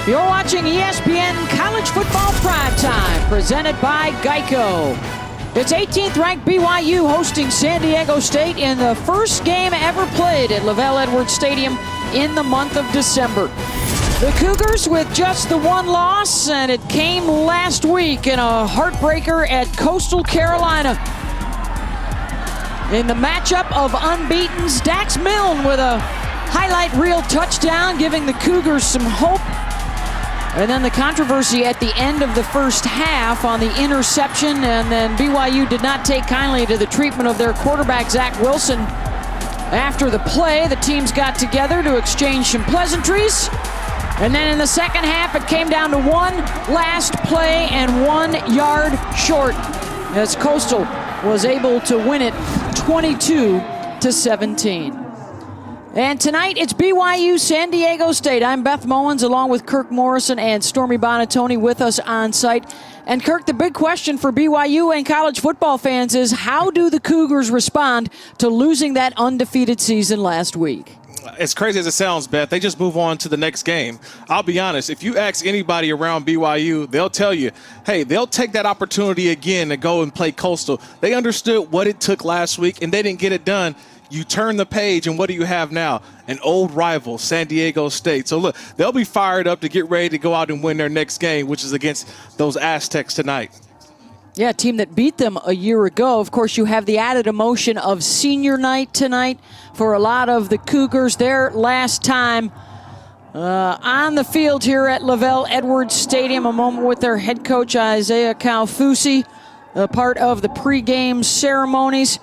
You're watching ESPN College Football Primetime, presented by Geico. It's 18th ranked BYU hosting San Diego State in the first game ever played at LaVell Edwards Stadium in the month of December. The Cougars with just the one loss, and it came last week in a heartbreaker at Coastal Carolina. In the matchup of unbeatens, Dax Milne with a highlight reel touchdown, giving the Cougars some hope. And then the controversy at the end of the first half on the interception, and then BYU did not take kindly to the treatment of their quarterback, Zach Wilson. After the play, the teams got together to exchange some pleasantries. And then in the second half, it came down to one last play and 1 yard short, as Coastal was able to win it 22-17. And tonight, it's BYU San Diego State. I'm Beth Mowens, along with Kirk Morrison and Stormy Bonatoni with us on site. And Kirk, the big question for BYU and college football fans is, how do the Cougars respond to losing that undefeated season last week? As crazy as it sounds, Beth, they just move on to the next game. I'll be honest, if you ask anybody around BYU, they'll tell you, hey, they'll take that opportunity again to go and play Coastal. They understood what it took last week, and they didn't get it done. You turn the page, and what do you have now? An old rival, San Diego State. So, look, they'll be fired up to get ready to go out and win their next game, which is against those Aztecs tonight. Yeah, a team that beat them a year ago. Of course, you have the added emotion of senior night tonight for a lot of the Cougars. Their last time on the field here at LaVell Edwards Stadium, a moment with their head coach, Isaiah Kaufusi, a part of the pregame ceremonies.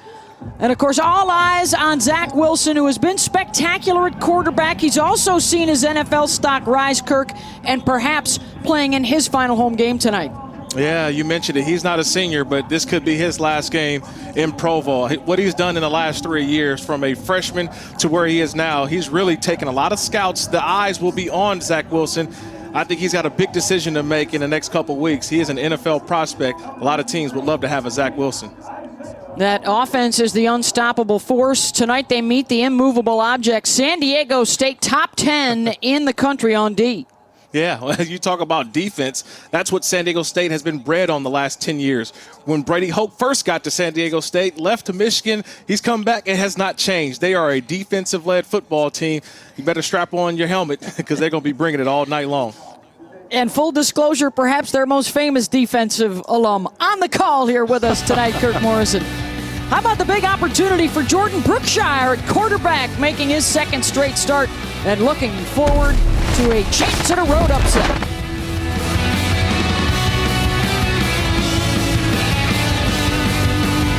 And, of course, all eyes on Zach Wilson, who has been spectacular at quarterback. He's also seen his NFL stock rise, Kirk, and perhaps playing in his final home game tonight. Yeah, you mentioned it. He's not a senior, but this could be his last game in Provo. What he's done in the last 3 years, from a freshman to where he is now, he's really taken a lot of scouts. The eyes will be on Zach Wilson. I think he's got a big decision to make in the next couple weeks. He is an NFL prospect. A lot of teams would love to have a Zach Wilson. That offense is the unstoppable force. Tonight they meet the immovable object, San Diego State, top 10 in the country on D. Yeah, well, you talk about defense. That's what San Diego State has been bred on the last 10 years. When Brady Hoke first got to San Diego State, left to Michigan, he's come back. It has not changed. They are a defensive-led football team. You better strap on your helmet because they're going to be bringing it all night long. And full disclosure, perhaps their most famous defensive alum on the call here with us tonight, Kirk Morrison. How about the big opportunity for Jordan Brookshire at quarterback, making his second straight start and looking forward to a chance at a road upset.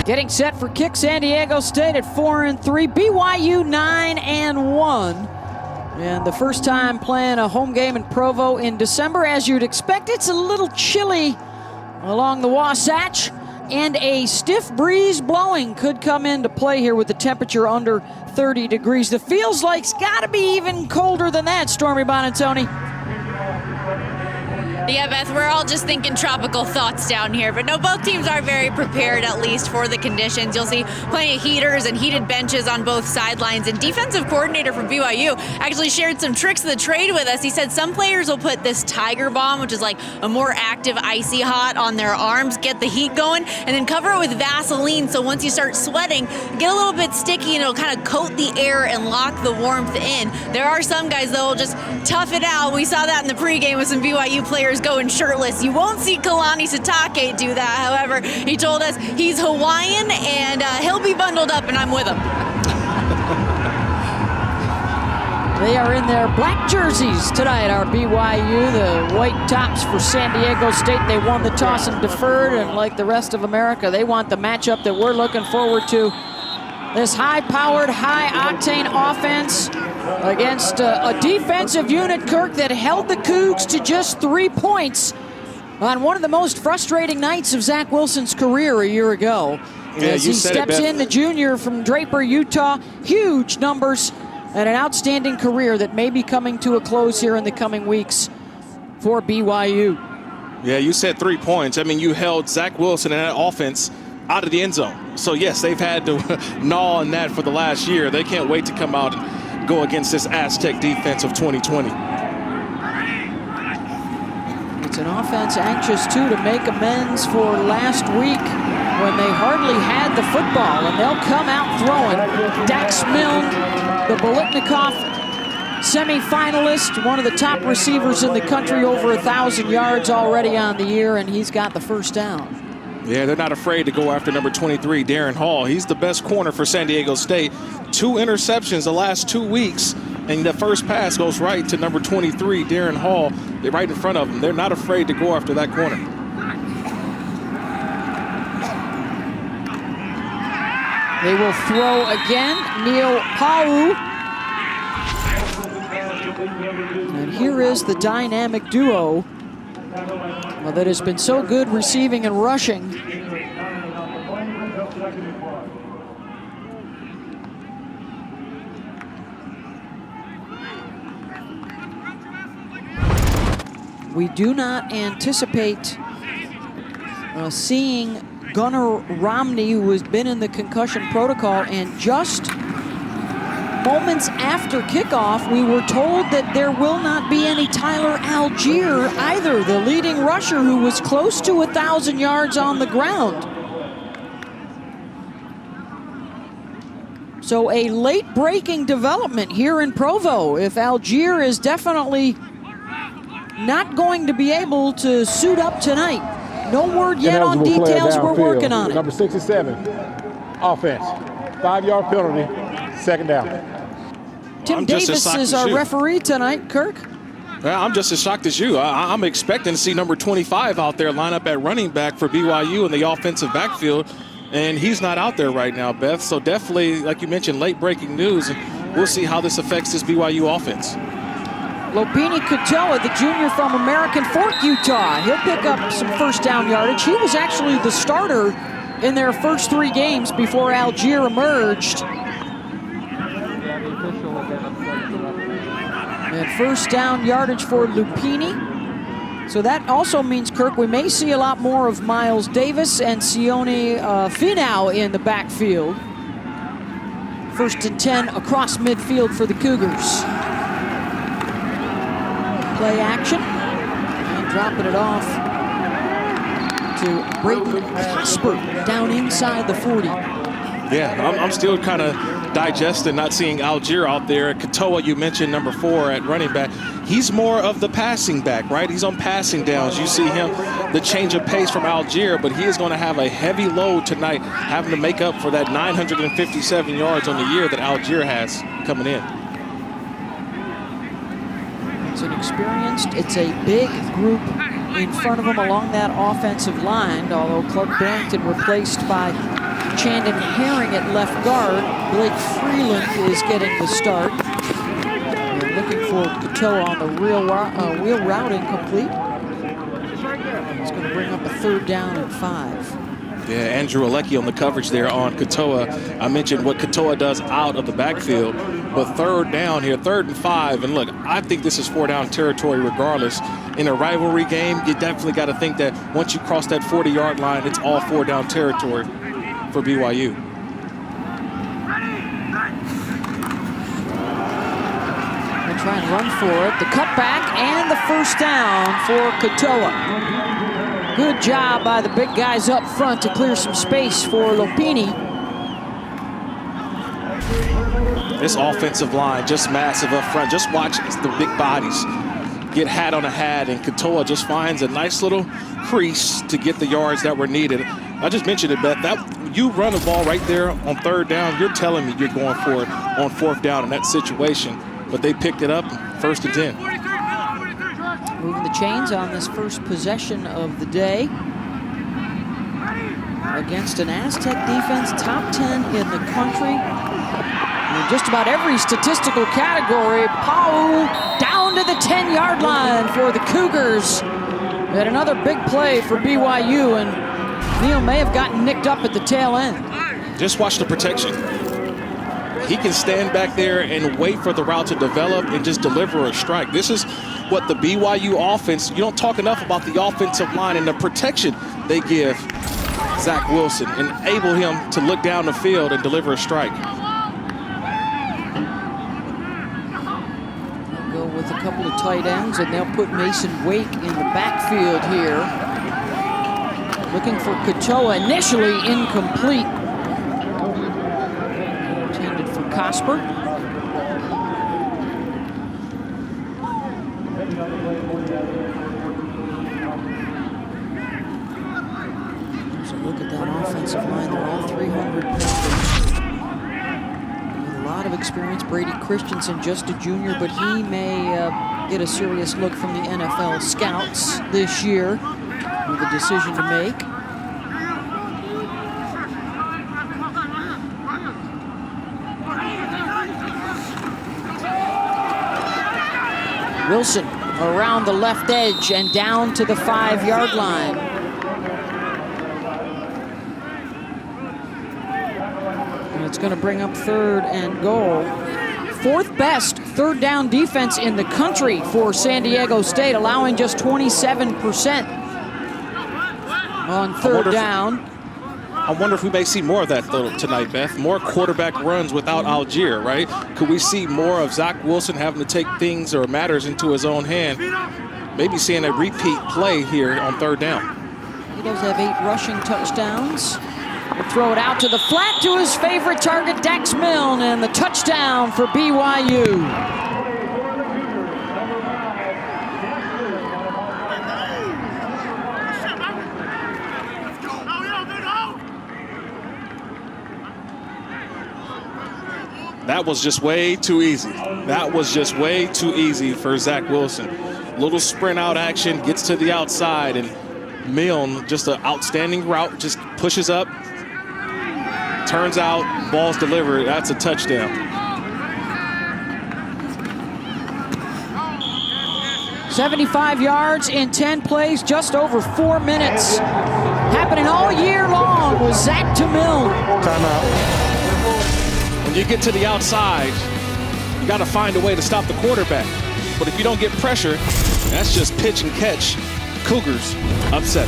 Getting set for kick, San Diego State at 4-3, BYU 9-1. And the first time playing a home game in Provo in December. As you'd expect, it's a little chilly along the Wasatch, and a stiff breeze blowing could come into play here with the temperature under 30 degrees. The feels like's got to be even colder than that, Stormy Bonatoni. Yeah, Beth, we're all just thinking tropical thoughts down here. But no, both teams are very prepared, at least, for the conditions. You'll see plenty of heaters and heated benches on both sidelines. And defensive coordinator from BYU actually shared some tricks of the trade with us. He said some players will put this Tiger Bomb, which is like a more active icy hot, on their arms, get the heat going, and then cover it with Vaseline. So once you start sweating, get a little bit sticky, and it'll kind of coat the air and lock the warmth in. There are some guys, though, will just tough it out. We saw that in the pregame with some BYU players going shirtless. You won't see Kalani Sitake do that. However, he told us he's Hawaiian and he'll be bundled up, and I'm with him. They are in their black jerseys tonight, our BYU. The white tops for San Diego State. They won the toss and deferred, and like the rest of America, they want the matchup that we're looking forward to. This high-powered, high-octane offense against a defensive unit, Kirk, that held the Cougs to just 3 points on one of the most frustrating nights of Zach Wilson's career a year ago. Yeah, as he steps in, the junior from Draper, Utah, huge numbers and an outstanding career that may be coming to a close here in the coming weeks for BYU. Yeah, you said 3 points. I mean, you held Zach Wilson and that offense out of the end zone. So, yes, they've had to gnaw on that for the last year. They can't wait to come out and go against this Aztec defense of 2020. It's an offense anxious, too, to make amends for last week when they hardly had the football, and they'll come out throwing. Dax Milne, the Bolitnikoff semi-finalist, one of the top receivers in the country, over 1,000 yards already on the year, and he's got the first down. Yeah, they're not afraid to go after number 23, Darren Hall. He's the best corner for San Diego State. 2 interceptions the last 2 weeks, and the first pass goes right to number 23, Darren Hall. They're right in front of him. They're not afraid to go after that corner. They will throw again. Neil Pau. And here is the dynamic duo that has been so good receiving and rushing. We do not anticipate seeing Gunnar Romney, who has been in the concussion protocol, and just moments after kickoff, we were told that there will not be any Tyler Algier either, the leading rusher who was close to 1,000 yards on the ground. So a late-breaking development here in Provo if Algier is definitely not going to be able to suit up tonight. No word yet on details. We're working on it. Number 67, offense. 5-yard penalty, second down. Tim Davis is our referee tonight, Kirk. Yeah, I'm just as shocked as you. I'm expecting to see number 25 out there line up at running back for BYU in the offensive backfield, and he's not out there right now, Beth. So definitely, like you mentioned, late-breaking news, and we'll see how this affects this BYU offense. Lopini Katoa, the junior from American Fork, Utah. He'll pick up some first down yardage. He was actually the starter in their first 3 games before Algier emerged. And first down yardage for Lupini. So that also means, Kirk, we may see a lot more of Miles Davis and Sione Finau in the backfield. 1st and 10 across midfield for the Cougars. Play action, and dropping it off to Brayton Cosper down inside the 40. Yeah, I'm still kind of digesting not seeing Algier out there. Katoa, you mentioned number 4 at running back. He's more of the passing back, right? He's on passing downs. You see him, the change of pace from Algier, but he is going to have a heavy load tonight, having to make up for that 957 yards on the year that Algier has coming in. It's inexperienced. It's a big group in front of him along that offensive line, although Clark Barrington replaced by Chandon Herring at left guard. Blake Freeland is getting the start. We're looking for Katoa on the wheel route incomplete. It's going to bring up a 3rd down and 5. Yeah, Andrew Alecki on the coverage there on Katoa. I mentioned what Katoa does out of the backfield, but 3rd down here, 3rd and 5. And look, I think this is 4-down territory regardless. In a rivalry game, you definitely got to think that once you cross that 40-yard line, it's all 4-down territory for BYU. They'll try and run for it. The cutback and the first down for Katoa. Good job by the big guys up front to clear some space for Lopini. This offensive line just massive up front. Just watch the big bodies get hat on a hat, and Katoa just finds a nice little crease to get the yards that were needed. I just mentioned it, Beth. That you run the ball right there on 3rd down, you're telling me you're going for it on 4th down in that situation. But they picked it up, 1st and 10. Moving the chains on this first possession of the day against an Aztec defense, top 10 in the country. In just about every statistical category, Pau down to the 10-yard line for the Cougars. And another big play for BYU, and Neal may have gotten nicked up at the tail end. Just watch the protection. He can stand back there and wait for the route to develop and just deliver a strike. This is what the BYU offense, you don't talk enough about the offensive line and the protection they give Zach Wilson, enable him to look down the field and deliver a strike. Go with the a couple of tight ends, and they'll put Mason Wake in the backfield here. Looking for Katoa, initially incomplete. Intended for Cosper. So look at that offensive line. They're all 300 pounders. With a lot of experience. Brady Christensen, just a junior, but he may get a serious look from the NFL scouts this year with a decision to make. Wilson around the left edge and down to the 5-yard line. And it's going to bring up 3rd and goal. 4th best third down defense in the country for San Diego State, allowing just 27% on 3rd down. I wonder if we may see more of that tonight, Beth. More quarterback runs without Algier, right? Could we see more of Zach Wilson having to take things or matters into his own hand? Maybe seeing a repeat play here on 3rd down. He does have 8 rushing touchdowns. He'll throw it out to the flat to his favorite target, Dax Milne, and the touchdown for BYU. That was just way too easy. That was just way too easy for Zach Wilson. Little sprint out action, gets to the outside, and Milne, just an outstanding route, just pushes up, turns out, ball's delivered. That's a touchdown. 75 yards in 10 plays, just over 4 minutes. Happening all year long with Zach to Milne. Timeout. When you get to the outside, you got to find a way to stop the quarterback. But if you don't get pressure, that's just pitch and catch. Cougars upset.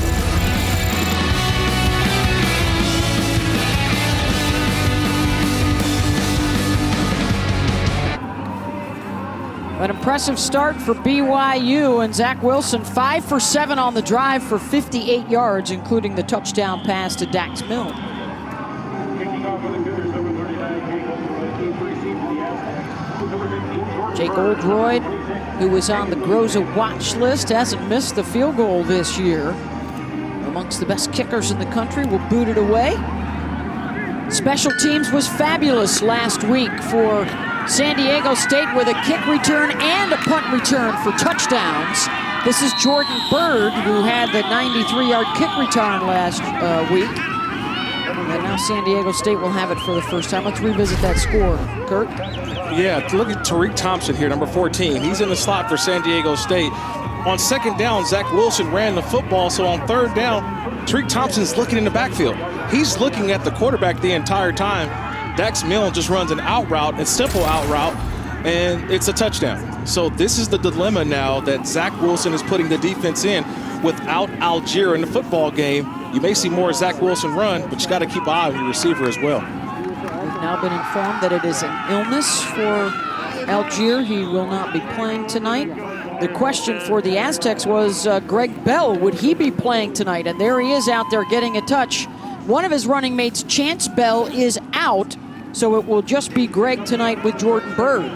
An impressive start for BYU, and Zach Wilson 5 for 7 on the drive for 58 yards, including the touchdown pass to Dax Milne. Jake Oldroyd, who was on the Groza watch list, hasn't missed the field goal this year. Amongst the best kickers in the country, will boot it away. Special teams was fabulous last week for San Diego State with a kick return and a punt return for touchdowns. This is Jordan Byrd, who had the 93-yard kick return last week. And now San Diego State will have it for the first time. Let's revisit that score, Kurt. Yeah, look at Tariq Thompson here, number 14. He's in the slot for San Diego State. On 2nd down, Zach Wilson ran the football, so on 3rd down, Tariq Thompson's looking in the backfield. He's looking at the quarterback the entire time. Dax Milne just runs an out route, a simple out route, and it's a touchdown. So this is the dilemma now that Zach Wilson is putting the defense in. Without Algier in the football game, you may see more Zach Wilson run, but you got to keep an eye on your receiver as well. We've now been informed that it is an illness for Algier. He will not be playing tonight. The question for the Aztecs was Greg Bell. Would he be playing tonight? And there he is out there getting a touch. One of his running mates, Chance Bell, is out, so it will just be Greg tonight with Jordan Byrd.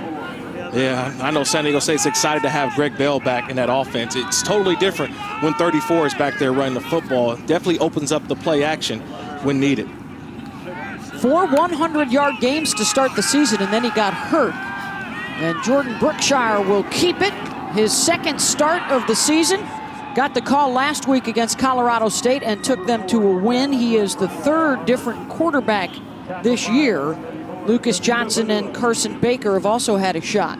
Yeah, I know San Diego State's excited to have Greg Bell back in that offense. It's totally different when 34 is back there running the football. It definitely opens up the play action when needed. 4 100-yard games to start the season, and then he got hurt. And Jordan Brookshire will keep it. His 2nd start of the season. Got the call last week against Colorado State and took them to a win. He is the 3rd different quarterback this year. Lucas Johnson and Carson Baker have also had a shot.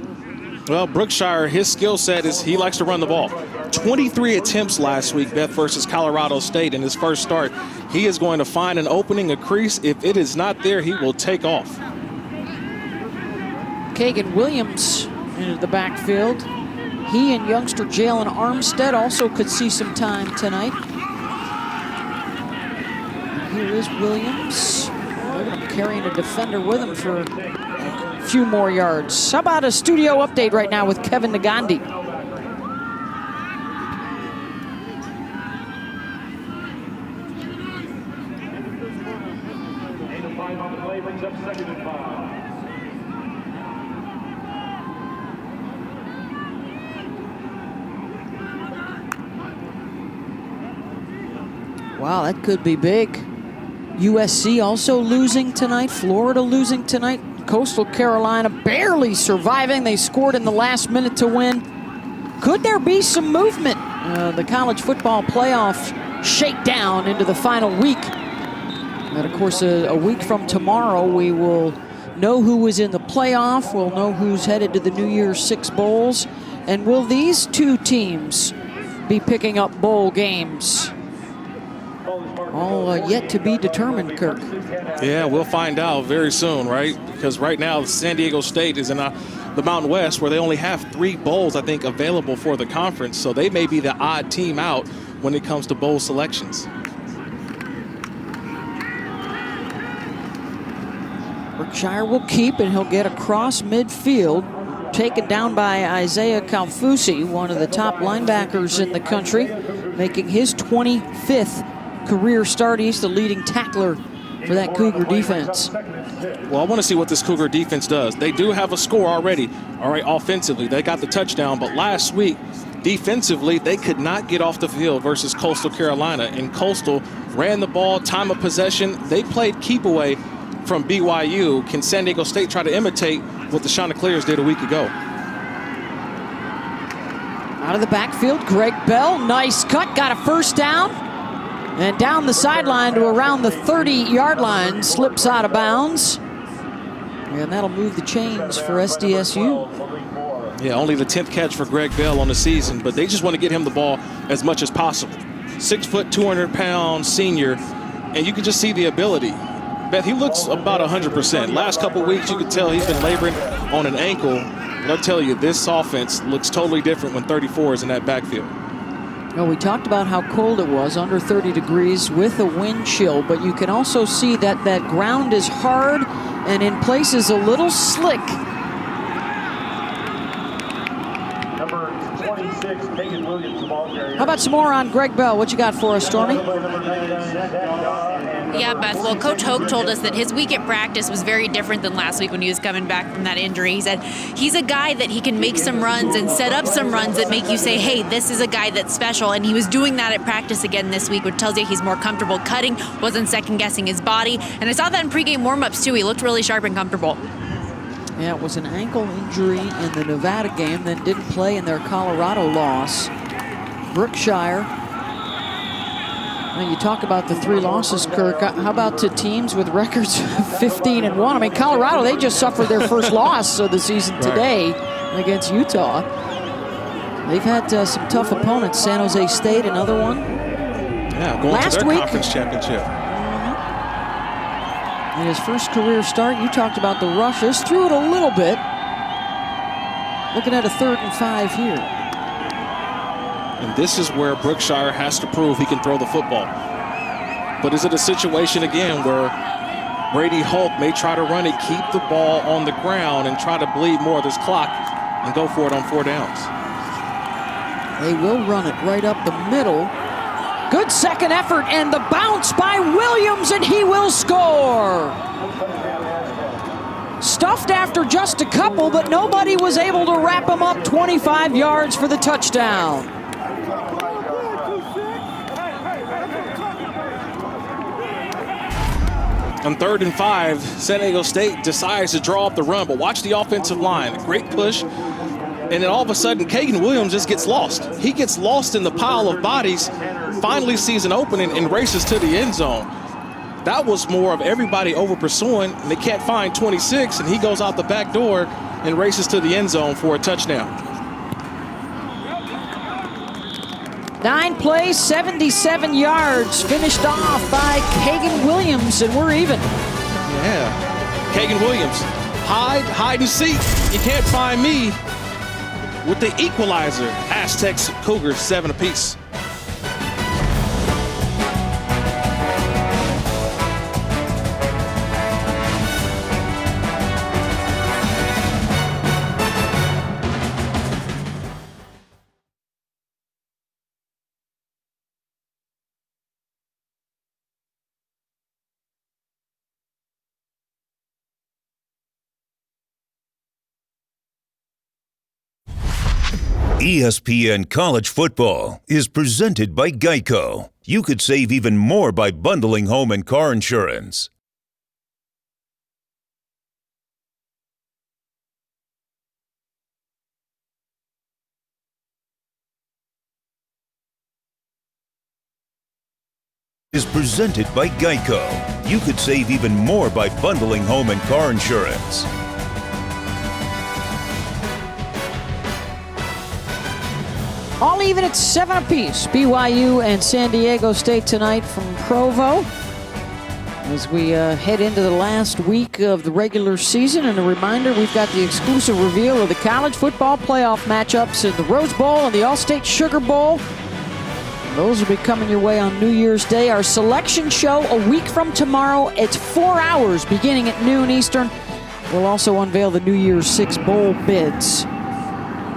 Well, Brookshire, his skill set is he likes to run the ball. 23 attempts last week, Beth, versus Colorado State in his first start. He is going to find an opening, a crease. If it is not there, he will take off. Kagan Williams into the backfield. He and youngster Jalen Armstead also could see some time tonight. Here is Williams. Carrying a defender with him for a few more yards. How about a studio update right now with Kevin Nagandi? Wow, that could be big. USC also losing tonight. Florida losing tonight. Coastal Carolina barely surviving. They scored in the last minute to win. Could there be some movement? The college football playoff shakedown into the final week. And of course, a week from tomorrow, we will know who is in the playoff. We'll know who's headed to the New Year's Six Bowls. And will these two teams be picking up bowl games? All yet to be determined, Kirk. Yeah, we'll find out very soon, right? Because right now, San Diego State is in the Mountain West, where they only have 3 bowls, I think, available for the conference. So they may be the odd team out when it comes to bowl selections. Berkshire will keep, and he'll get across midfield. Taken down by Isaiah Kalfusi, one of the top linebackers in the country, making his 25th career start. He's the leading tackler for that Cougar defense. Well, I want to see what this Cougar defense does. They do have a score already. All right, offensively, they got the touchdown, but last week, defensively, they could not get off the field versus Coastal Carolina, and Coastal ran the ball, time of possession. They played keep away from BYU. Can San Diego State try to imitate what the Chanticleers did a week ago? Out of the backfield, Greg Bell, nice cut, got a first down. And down the sideline to around the 30-yard line, slips out of bounds. And that'll move the chains for SDSU. Yeah, only the 10th catch for Greg Bell on the season, but they just want to get him the ball as much as possible. 6 foot, 200-pound senior, and you can just see the ability. Beth, he looks about 100%. Last couple weeks, you could tell he's been laboring on an ankle. But I'll tell you, this offense looks totally different when 34 is in that backfield. Well, we talked about how cold it was, under 30 degrees with a wind chill, but you can also see that that ground is hard and in places a little slick. Number 26, Megan Williams, the ball carrier. How about some more on Greg Bell? What you got for us, Stormy? Yeah, Beth. Well, Coach Hoke told us that his week at practice was very different than last week when he was coming back from that injury. He said he's a guy that he can make some runs and set up some runs that make you say, hey, this is a guy that's special. And he was doing that at practice again this week, which tells you he's more comfortable cutting, wasn't second-guessing his body. And I saw that in pregame warm-ups, too. He looked really sharp and comfortable. Yeah, it was an ankle injury in the Nevada game, then didn't play in their Colorado loss. Berkshire. Now you talk about the 3 losses, Kirk. How about to teams with records of 15-1? I mean, Colorado, they just suffered their first loss of the season today against Utah. They've had some tough opponents. San Jose State, another one. Yeah, going last to their week, conference championship. In his first career start, you talked about the rushes. Threw it a little bit. Looking at a 3rd and 5 here. And this is where Berkshire has to prove he can throw the football. But is it a situation again where Brady Hulk may try to run it, keep the ball on the ground, and try to bleed more of this clock and go for it on 4 downs? They will run it right up the middle. Good second effort, and the bounce by Williams, and he will score. Stuffed after just a couple, but nobody was able to wrap him up. 25 yards for the touchdown. On 3rd and 5, San Diego State decides to draw up the run, but watch the offensive line. Great push. And then all of a sudden, Kagan Williams just gets lost. He gets lost in the pile of bodies, finally sees an opening and races to the end zone. That was more of everybody over pursuing, and they can't find 26, and he goes out the back door and races to the end zone for a touchdown. 9 plays, 77 yards, finished off by Kagan Williams, and we're even. Yeah, Kagan Williams, hide and seek. You can't find me with the equalizer. Aztecs, Cougars, 7 apiece. ESPN College Football is presented by Geico. You could save even more by bundling home and car insurance. Is presented by Geico. You could save even more by bundling home and car insurance. All even at 7 apiece. BYU and San Diego State tonight from Provo. As we head into the last week of the regular season, and a reminder, we've got the exclusive reveal of the college football playoff matchups in the Rose Bowl and the All-State Sugar Bowl. Those will be coming your way on New Year's Day. Our selection show a week from tomorrow. It's 4 hours beginning at noon Eastern. We'll also unveil the New Year's 6 bowl bids.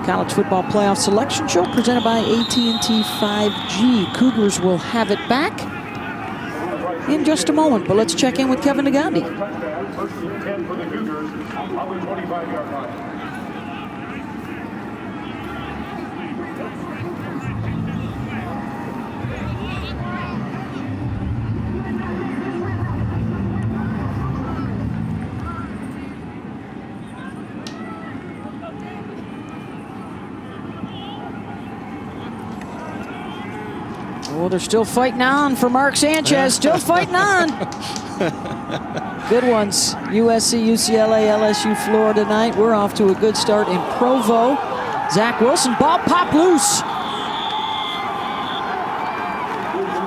College football playoff selection show presented by AT&T 5G. Cougars will have it back in just a moment, but let's check in with Kevin Nagandi. First and 10 for the Cougars on the 25-yard line. Oh, they're still fighting on for Mark Sanchez. Still fighting on. Good ones. USC, UCLA, LSU, Florida tonight. We're off to a good start in Provo. Zach Wilson, ball popped loose.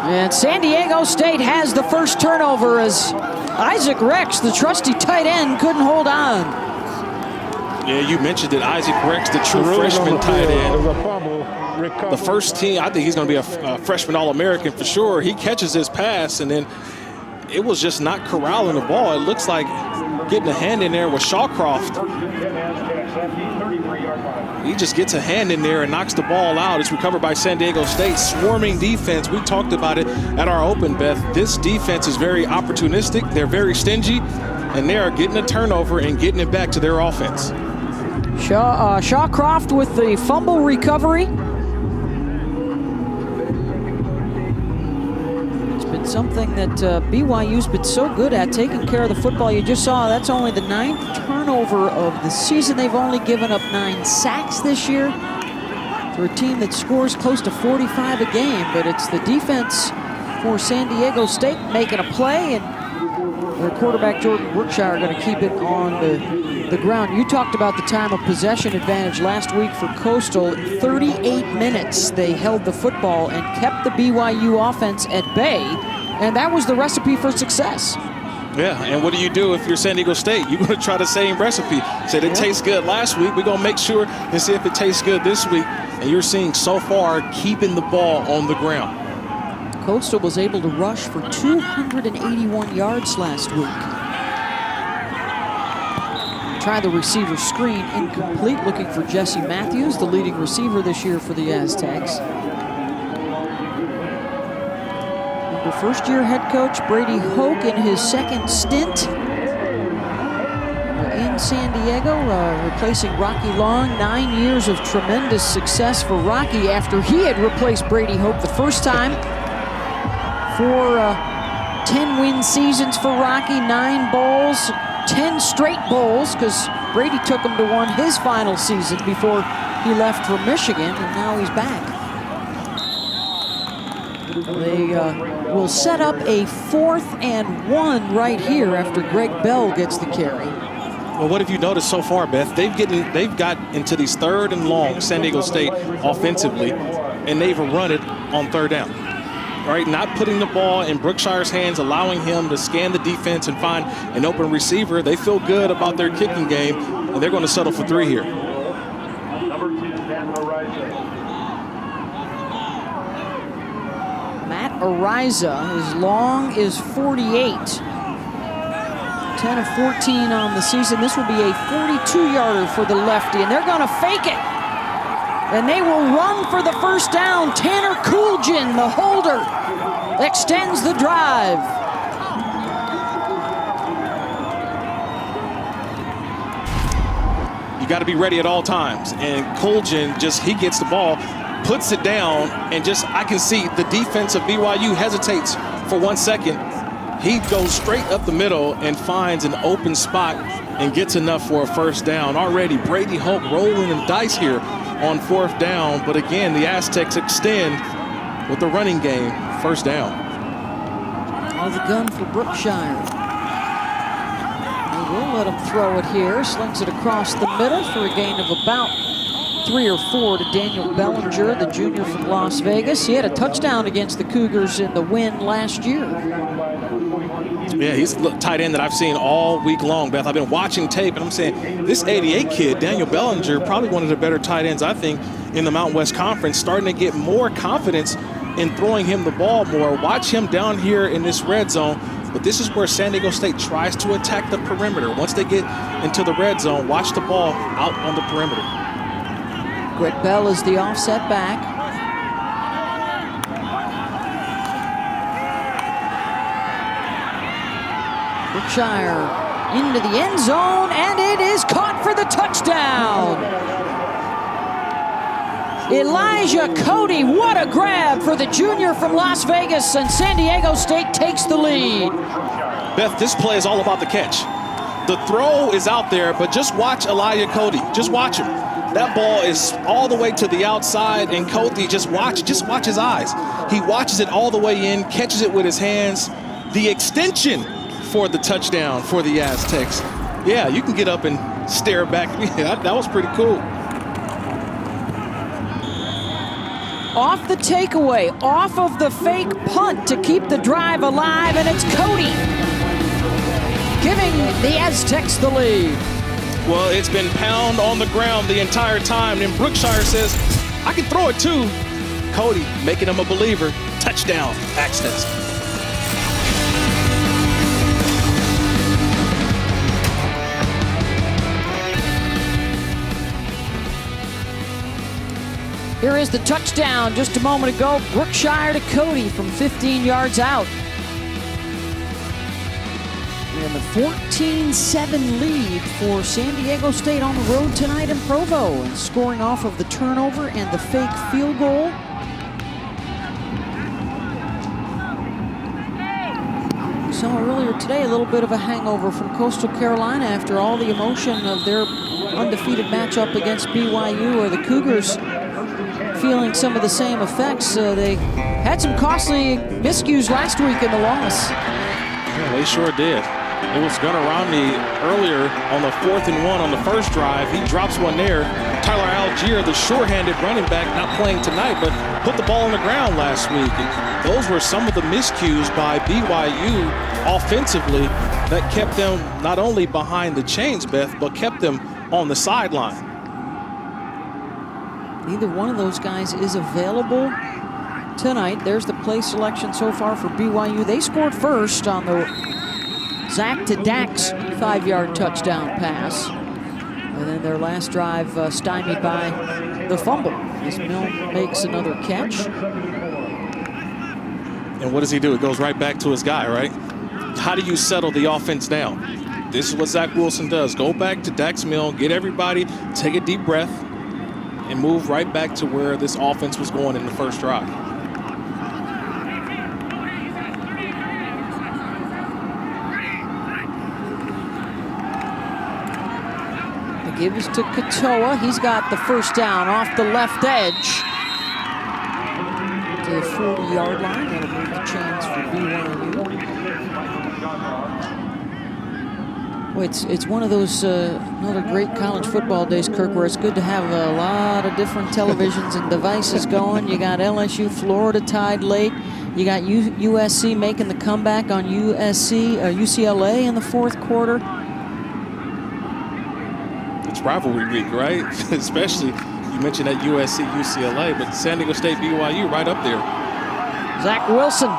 And San Diego State has the first turnover as Isaac Rex, the trusty tight end, couldn't hold on. Yeah, you mentioned it. Isaac Rex, the true freshman tight end. The first team, I think he's going to be a freshman All-American for sure. He catches his pass, and then it was just not corralling the ball. It looks like getting a hand in there with Shawcroft. He just gets a hand in there and knocks the ball out. It's recovered by San Diego State. Swarming defense. We talked about it at our open, Beth. This defense is very opportunistic. They're very stingy, and they are getting a turnover and getting it back to their offense. Shawcroft with the fumble recovery. Something that BYU's been so good at, taking care of the football. You just saw that's only the 9th turnover of the season. They've only given up 9 sacks this year for a team that scores close to 45 a game. But it's the defense for San Diego State making a play, and their quarterback Jordan Brookshire going to keep it on the ground. You talked about the time of possession advantage last week for Coastal. 38 minutes they held the football and kept the BYU offense at bay. And that was the recipe for success. Yeah, and what do you do if you're San Diego State? You're going to try the same recipe. Said it tastes good last week. We're going to make sure and see if it tastes good this week. And you're seeing so far keeping the ball on the ground. Coastal was able to rush for 281 yards last week. Try the receiver screen, incomplete, looking for Jesse Matthews, the leading receiver this year for the Aztecs. The first-year head coach Brady Hoke in his second stint in San Diego, replacing Rocky Long. 9 years of tremendous success for Rocky after he had replaced Brady Hoke the first time. 4 10-win seasons for Rocky, 9 bowls, 10 straight bowls, because Brady took him to one his final season before he left for Michigan, and now he's back. They will set up a 4th and 1 right here after Greg Bell gets the carry. Well, what have you noticed so far, Beth? They've got into these 3rd and long, San Diego State offensively, and they've run it on 3rd down. Right, not putting the ball in Brookshire's hands, allowing him to scan the defense and find an open receiver. They feel good about their kicking game, and they're going to settle for 3 here. Number 2, Matt Ariza, his long is 48. 10 of 14 on the season. This will be a 42-yarder for the lefty, and they're going to fake it. And they will run for the first down. Tanner Coolgin, the holder, extends the drive. You got to be ready at all times. And Colgan he gets the ball, puts it down, and I can see the defense of BYU hesitates for 1 second. He goes straight up the middle and finds an open spot and gets enough for a first down. Already Brady Hoke rolling the dice here on 4th down. But again, the Aztecs extend with the running game. First down. Out of the gun for Brookshire. They will let him throw it here. Slings it across the middle for a gain of about 3 or 4 to Daniel Bellinger, the junior from Las Vegas. He had a touchdown against the Cougars in the win last year. Yeah, he's the tight end that I've seen all week long, Beth. I've been watching tape, and I'm saying this 88 kid, Daniel Bellinger, probably one of the better tight ends, I think, in the Mountain West Conference, starting to get more confidence in throwing him the ball more. Watch him down here in this red zone. But this is where San Diego State tries to attack the perimeter. Once they get into the red zone, watch the ball out on the perimeter. Greg Bell is the offset back. Brookshire into the end zone, and it is caught for the touchdown. Elijah Cody, what a grab for the junior from Las Vegas, and San Diego State takes the lead. Beth, this play is all about the catch. The throw is out there, but just watch Elijah Cody. Just watch him. That ball is all the way to the outside, and Cody, just watch his eyes. He watches it all the way in, catches it with his hands. The extension for the touchdown for the Aztecs. Yeah, you can get up and stare back. Yeah, that was pretty cool. Off the takeaway, off of the fake punt to keep the drive alive, and it's Cody giving the Aztecs the lead. Well, it's been pound on the ground the entire time, and Brookshire says, I can throw it too. Cody making him a believer. Touchdown, Aztecs. Here is the touchdown just a moment ago. Brookshire to Cody from 15 yards out. And the 14-7 lead for San Diego State on the road tonight in Provo, and scoring off of the turnover and the fake field goal. We saw earlier today a little bit of a hangover from Coastal Carolina after all the emotion of their undefeated matchup against BYU, or the Cougars feeling some of the same effects. They had some costly miscues last week in the loss. Yeah, they sure did. It was Gunnar Romney earlier on the 4th and 1 on the first drive. He drops one there. Tyler Algier, the short-handed running back, not playing tonight, but put the ball on the ground last week. And those were some of the miscues by BYU offensively that kept them not only behind the chains, Beth, but kept them on the sideline. Neither one of those guys is available tonight. There's the play selection so far for BYU. They scored first on the Zach to Dax 5-yard touchdown pass. And then their last drive stymied by the fumble as Milne makes another catch. And what does he do? It goes right back to his guy, right? How do you settle the offense down? This is what Zach Wilson does. Go back to Dax Milne, get everybody, take a deep breath, and move right back to where this offense was going in the first drive. The give is to Katoa. He's got the first down off the left edge to the 40-yard line. That'll move the chains for BYU. Well, it's one of those another great college football days, Kirk, where it's good to have a lot of different televisions and devices going. You got LSU, Florida tied late. You got USC making the comeback on UCLA in the fourth quarter. It's rivalry week, right? Especially, you mentioned that USC, UCLA, but San Diego State, BYU right up there. Zach Wilson,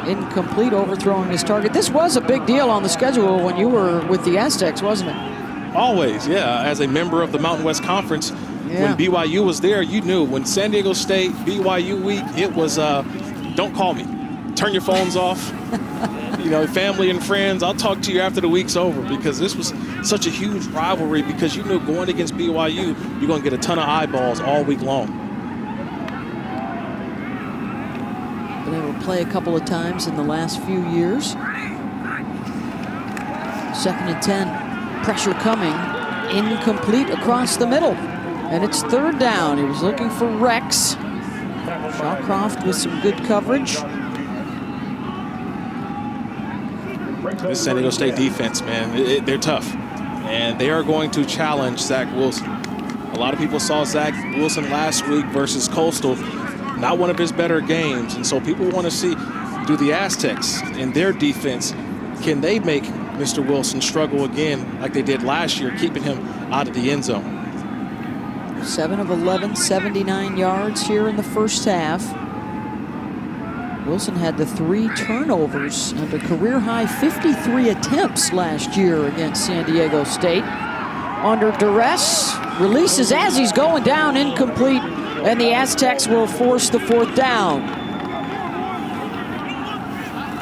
incomplete, overthrowing his target. This was a big deal on the schedule when you were with the Aztecs, wasn't it? Always, yeah. As a member of the Mountain West Conference, when BYU was there, you knew when San Diego State, BYU week, it was don't call me. turn your phones off. You know, family and friends, I'll talk to you after the week's over, because this was such a huge rivalry, because you knew going against BYU, you're going to get a ton of eyeballs all week long. Been able to play a couple of times in the last few years. 2nd and 10, pressure coming, incomplete across the middle. And it's 3rd down. He was looking for Rex. Shawcroft with some good coverage. This San Diego State defense, man, they're tough. And they are going to challenge Zach Wilson. A lot of people saw Zach Wilson last week versus Coastal, not one of his better games. And so people want to see, do the Aztecs in their defense, can they make Mr. Wilson struggle again like they did last year, keeping him out of the end zone? 7 of 11, 79 yards here in the first half. Wilson had the 3 turnovers and a career-high 53 attempts last year against San Diego State. Under duress, releases as he's going down, incomplete, and the Aztecs will force the 4th down.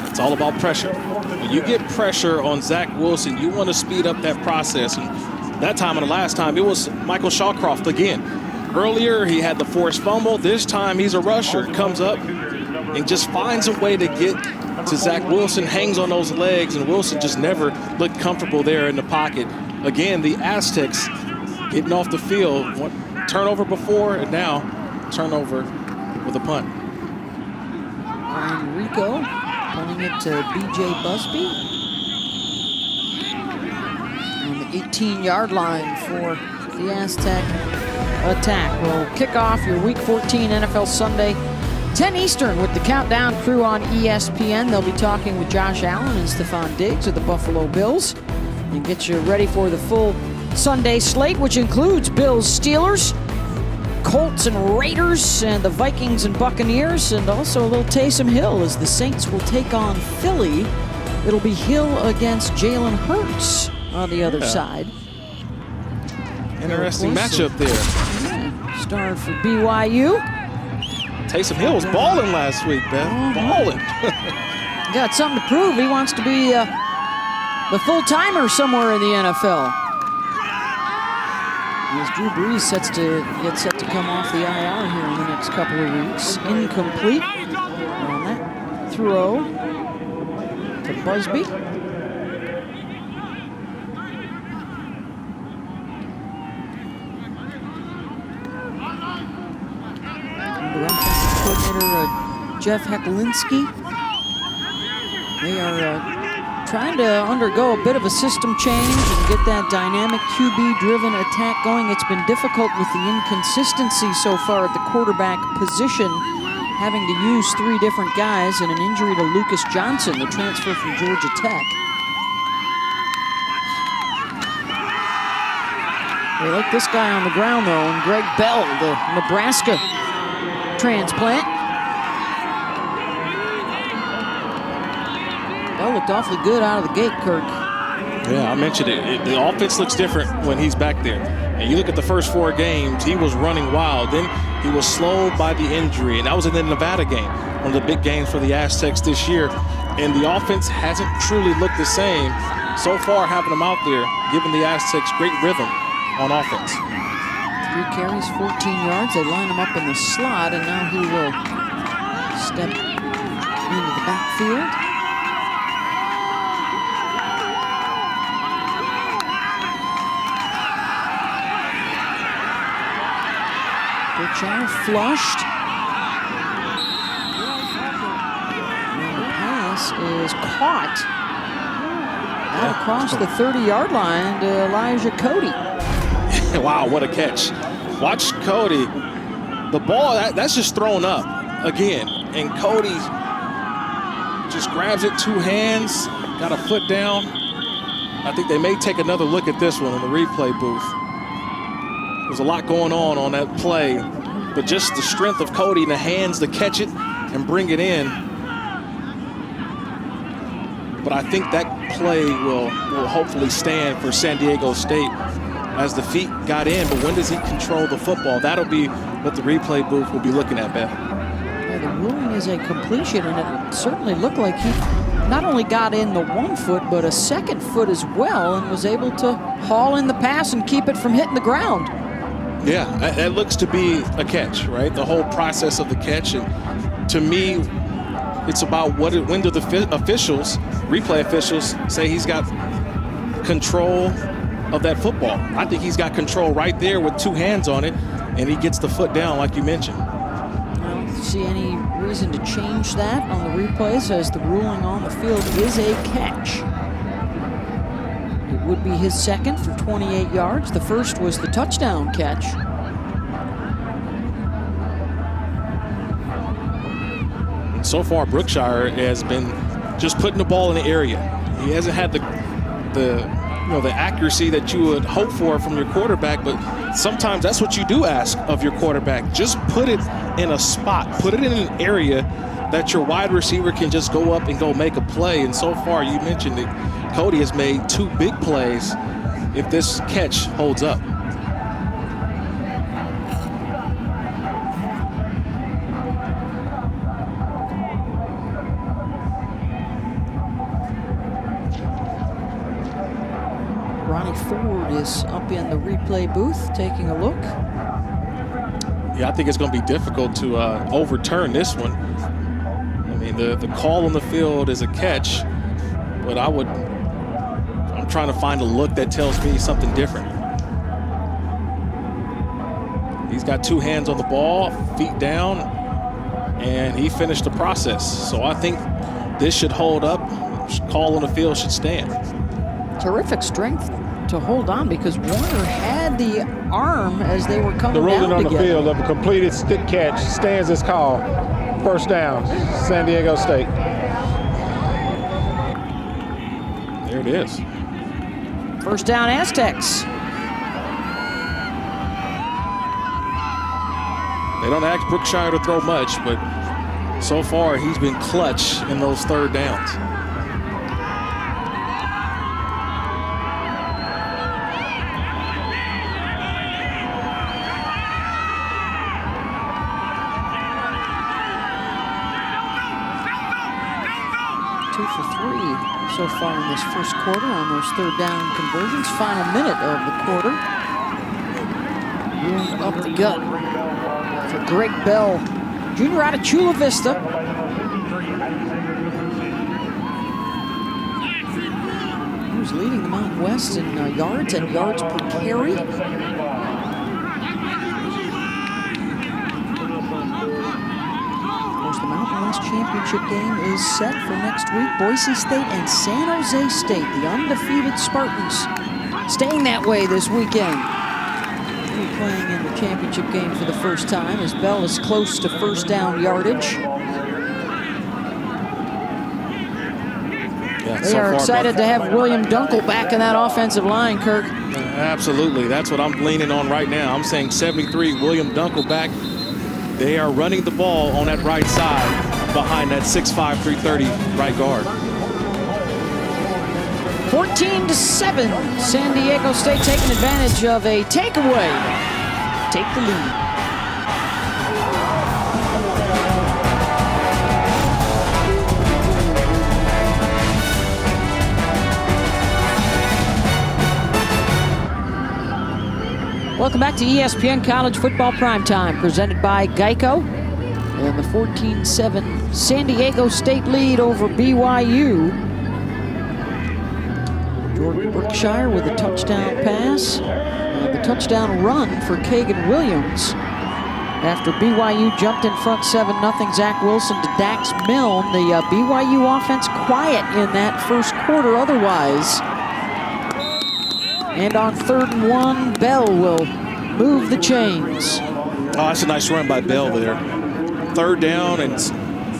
It's all about pressure. When you get pressure on Zach Wilson, you want to speed up that process. And that time and the last time, it was Michael Shawcroft again. Earlier, he had the forced fumble. This time, he's a rusher. Comes up and just finds a way to get to Zach Wilson, hangs on those legs, and Wilson just never looked comfortable there in the pocket. Again, the Aztecs getting off the field. One turnover before, and now turnover with a punt. Ryan Rico pulling it to B.J. Busby on the 18-yard line for the Aztec attack. We'll kick off your Week 14 NFL Sunday, 10 Eastern, with the Countdown crew on ESPN. They'll be talking with Josh Allen and Stephon Diggs of the Buffalo Bills and get you ready for the full Sunday slate, which includes Bills, Steelers, Colts and Raiders, and the Vikings and Buccaneers, and also a little Taysom Hill as the Saints will take on Philly. It'll be Hill against Jalen Hurts on the other side. Interesting matchup there. Yeah. Starred for BYU. Taysom Hill was balling last week, man. Balling. Got something to prove. He wants to be the full-timer somewhere in the NFL. As Drew Brees gets set to come off the IR here in the next couple of weeks. Incomplete on that throw to Busby. The offensive coordinator, Jeff Heklinski. They are trying to undergo a bit of a system change and get that dynamic QB-driven attack going. It's been difficult with the inconsistency so far at the quarterback position, having to use 3 different guys and an injury to Lucas Johnson, the transfer from Georgia Tech. They like this guy on the ground, though, and Greg Bell, the Nebraska transplant. Bell looked awfully good out of the gate, Kirk. Yeah, I mentioned it. The offense looks different when he's back there. And you look at the first 4 games, he was running wild. Then he was slowed by the injury, and that was in the Nevada game, one of the big games for the Aztecs this year. And the offense hasn't truly looked the same so far, having him out there, giving the Aztecs great rhythm on offense. 3 carries, 14 yards. They line him up in the slot, and now he will step into the backfield. Child flushed. And the pass is caught out across the 30-yard line to Elijah Cody. Wow, what a catch. Watch Cody. The ball, that's just thrown up again. And Cody just grabs it 2 hands, got a foot down. I think they may take another look at this one in the replay booth. There's a lot going on that play, but just the strength of Cody in the hands to catch it and bring it in. But I think that play will hopefully stand for San Diego State as the feet got in. But when does he control the football? That'll be what the replay booth will be looking at, Beth. Yeah, the ruling is a completion, and it certainly looked like he not only got in the 1 foot, but a 2nd foot as well, and was able to haul in the pass and keep it from hitting the ground. Yeah, that looks to be a catch, right? The whole process of the catch. And to me, it's about when do the replay officials say he's got control of that football. I think he's got control right there with 2 hands on it, and he gets the foot down like you mentioned. I don't see any reason to change that on the replays, as the ruling on the field is a catch. It would be his 2nd for 28 yards. The first was the touchdown catch. And so far, Brookshire has been just putting the ball in the area. He hasn't had the accuracy that you would hope for from your quarterback, but sometimes that's what you do ask of your quarterback. Just put it in a spot, put it in an area that your wide receiver can just go up and go make a play. And so far, you mentioned that Cody has made 2 big plays if this catch holds up. Ford is up in the replay booth taking a look. Yeah, I think it's going to be difficult to overturn this one. I mean, the call on the field is a catch, but I'm trying to find a look that tells me something different. He's got 2 hands on the ball, feet down, and he finished the process. So I think this should hold up. Call on the field should stand. Terrific strength to hold on, because Warner had the arm as they were coming down together. The ruling on the field of a completed stick catch stands as call. First down, San Diego State. There it is. First down, Aztecs. They don't ask Brookshire to throw much, but so far he's been clutch in those 3rd downs. So far in this first quarter on those 3rd down conversions. Final minute of the quarter. Room up the gut for Greg Bell, junior out of Chula Vista. He was leading the Mountain West in yards and yards per carry. The Mountain West Championship game is set for next week. Boise State and San Jose State, the undefeated Spartans, staying that way this weekend. We're playing in the championship game for the first time as Bell is close to first down yardage. Yeah, they are excited to have William Dunkel back in that offensive line, Kirk. Absolutely. That's what I'm leaning on right now. I'm saying 73, William Dunkel back. They are running the ball on that right side behind that 6'5", 330 right guard. 14-7, San Diego State taking advantage of a takeaway. Take the lead. Welcome back to ESPN College Football Primetime, presented by Geico. And the 14-7 San Diego State lead over BYU. Jordan Brookshire with a touchdown pass. And the touchdown run for Kagan Williams. After BYU jumped in front 7-0, Zach Wilson to Dax Milne. The BYU offense quiet in that first quarter otherwise. And on 3rd and 1, Bell will move the chains. Oh, that's a nice run by Bell there. 3rd down, and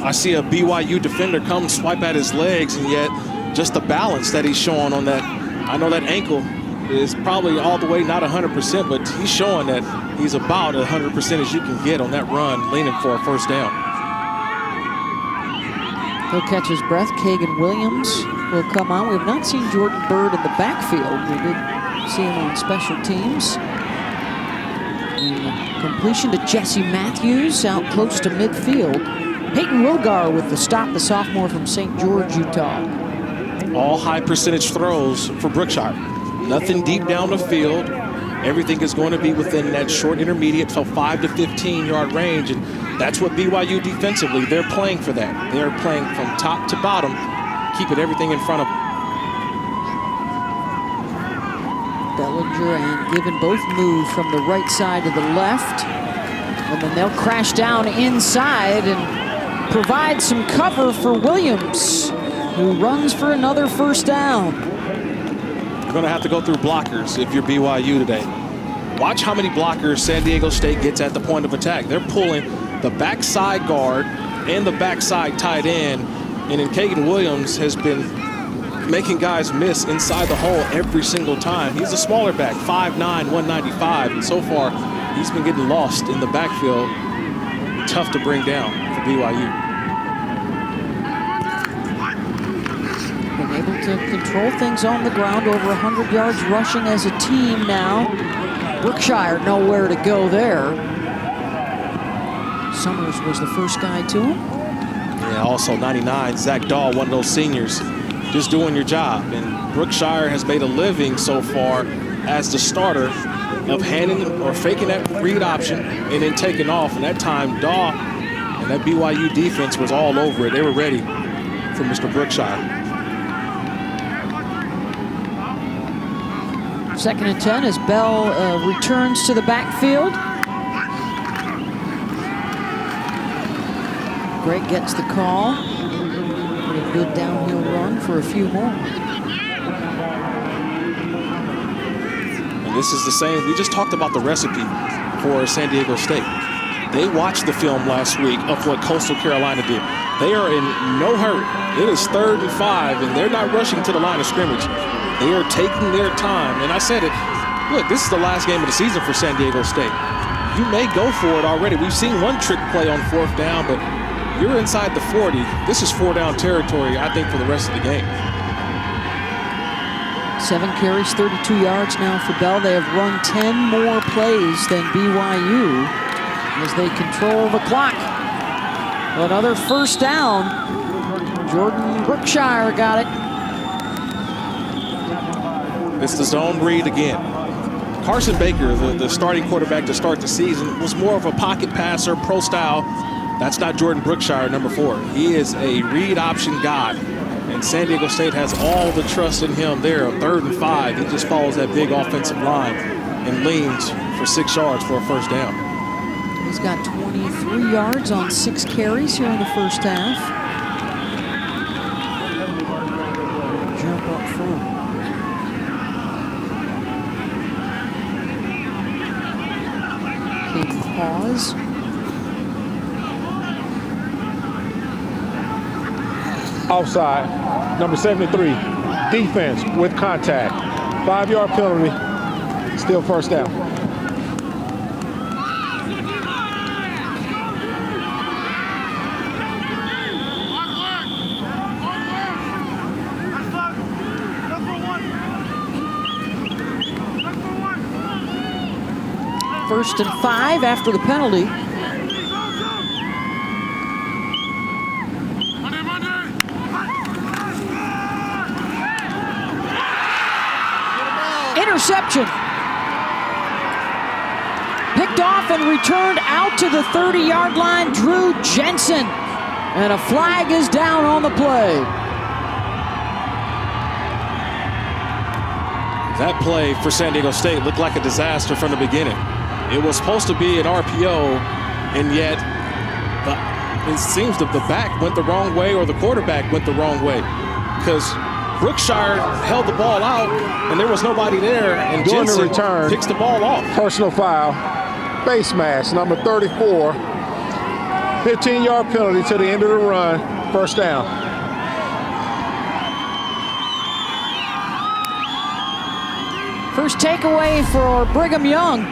I see a BYU defender come swipe at his legs, and yet just the balance that he's showing on that. I know that ankle is probably all the way not 100%, but he's showing that he's about 100% as you can get on that run, leaning for a first down. He'll catch his breath. Kagan Williams will come on. We have not seen Jordan Bird in the backfield. We did see him on special teams. And completion to Jesse Matthews out close to midfield. Peyton Wilgar with the stop, the sophomore from St. George, Utah. All high percentage throws for Brookshire. Nothing deep down the field. Everything is going to be within that short intermediate, so 5 to 15 yard range. And that's what BYU defensively, they're playing for that. They're playing from top to bottom, keeping everything in front of them. Bellinger and Gibbon both move from the right side to the left. And then they'll crash down inside and provide some cover for Williams, who runs for another first down. You're going to have to go through blockers if you're BYU today. Watch how many blockers San Diego State gets at the point of attack. They're pulling the backside guard and the backside tight end. And then Kagan Williams has been making guys miss inside the hole every single time. He's a smaller back, 5'9", 195. And so far, he's been getting lost in the backfield. Tough to bring down for BYU. Been able to control things on the ground, over 100 yards rushing as a team now. Brookshire nowhere to go there. Summers was the first guy to him. Yeah, also 99, Zach Dahl, one of those seniors, just doing your job. And Brookshire has made a living so far as the starter of handing or faking that read option and then taking off. And that time, Dahl and that BYU defense was all over it. They were ready for Mr. Brookshire. 2nd and 10 as Bell returns to the backfield. Greg gets the call. A good downhill run for a few more. And this is the same, we just talked about the recipe for San Diego State. They watched the film last week of what Coastal Carolina did. They are in no hurry. It is 3rd and 5, and they're not rushing to the line of scrimmage. They are taking their time. And I said it, look, this is the last game of the season for San Diego State. You may go for it already. We've seen one trick play on 4th down, but you're inside the 40. This is 4-down territory, I think, for the rest of the game. 7 carries, 32 yards now for Bell. They have run 10 more plays than BYU as they control the clock. Another first down. Jordan Brookshire got it. It's the zone read again. Carson Baker, the starting quarterback to start the season, was more of a pocket passer, pro style. That's not Jordan Brookshire, number 4. He is a read option guy. And San Diego State has all the trust in him there. 3rd and 5, he just follows that big offensive line and leans for 6 yards for a first down. He's got 23 yards on 6 carries here in the first half. Jump up front. Pause. Offside, number 73, defense with contact. 5-yard penalty, still first down. First and 5 after the penalty. Interception. Picked off and returned out to the 30-yard line, Drew Jensen. And a flag is down on the play. That play for San Diego State looked like a disaster from the beginning. It was supposed to be an RPO, and yet it seems that the back went the wrong way or the quarterback went the wrong way, because Brookshire held the ball out and there was nobody there, and during Jensen the return, picks the ball off. Personal foul, face mask, number 34. 15-yard penalty to the end of the run, first down. First takeaway for Brigham Young.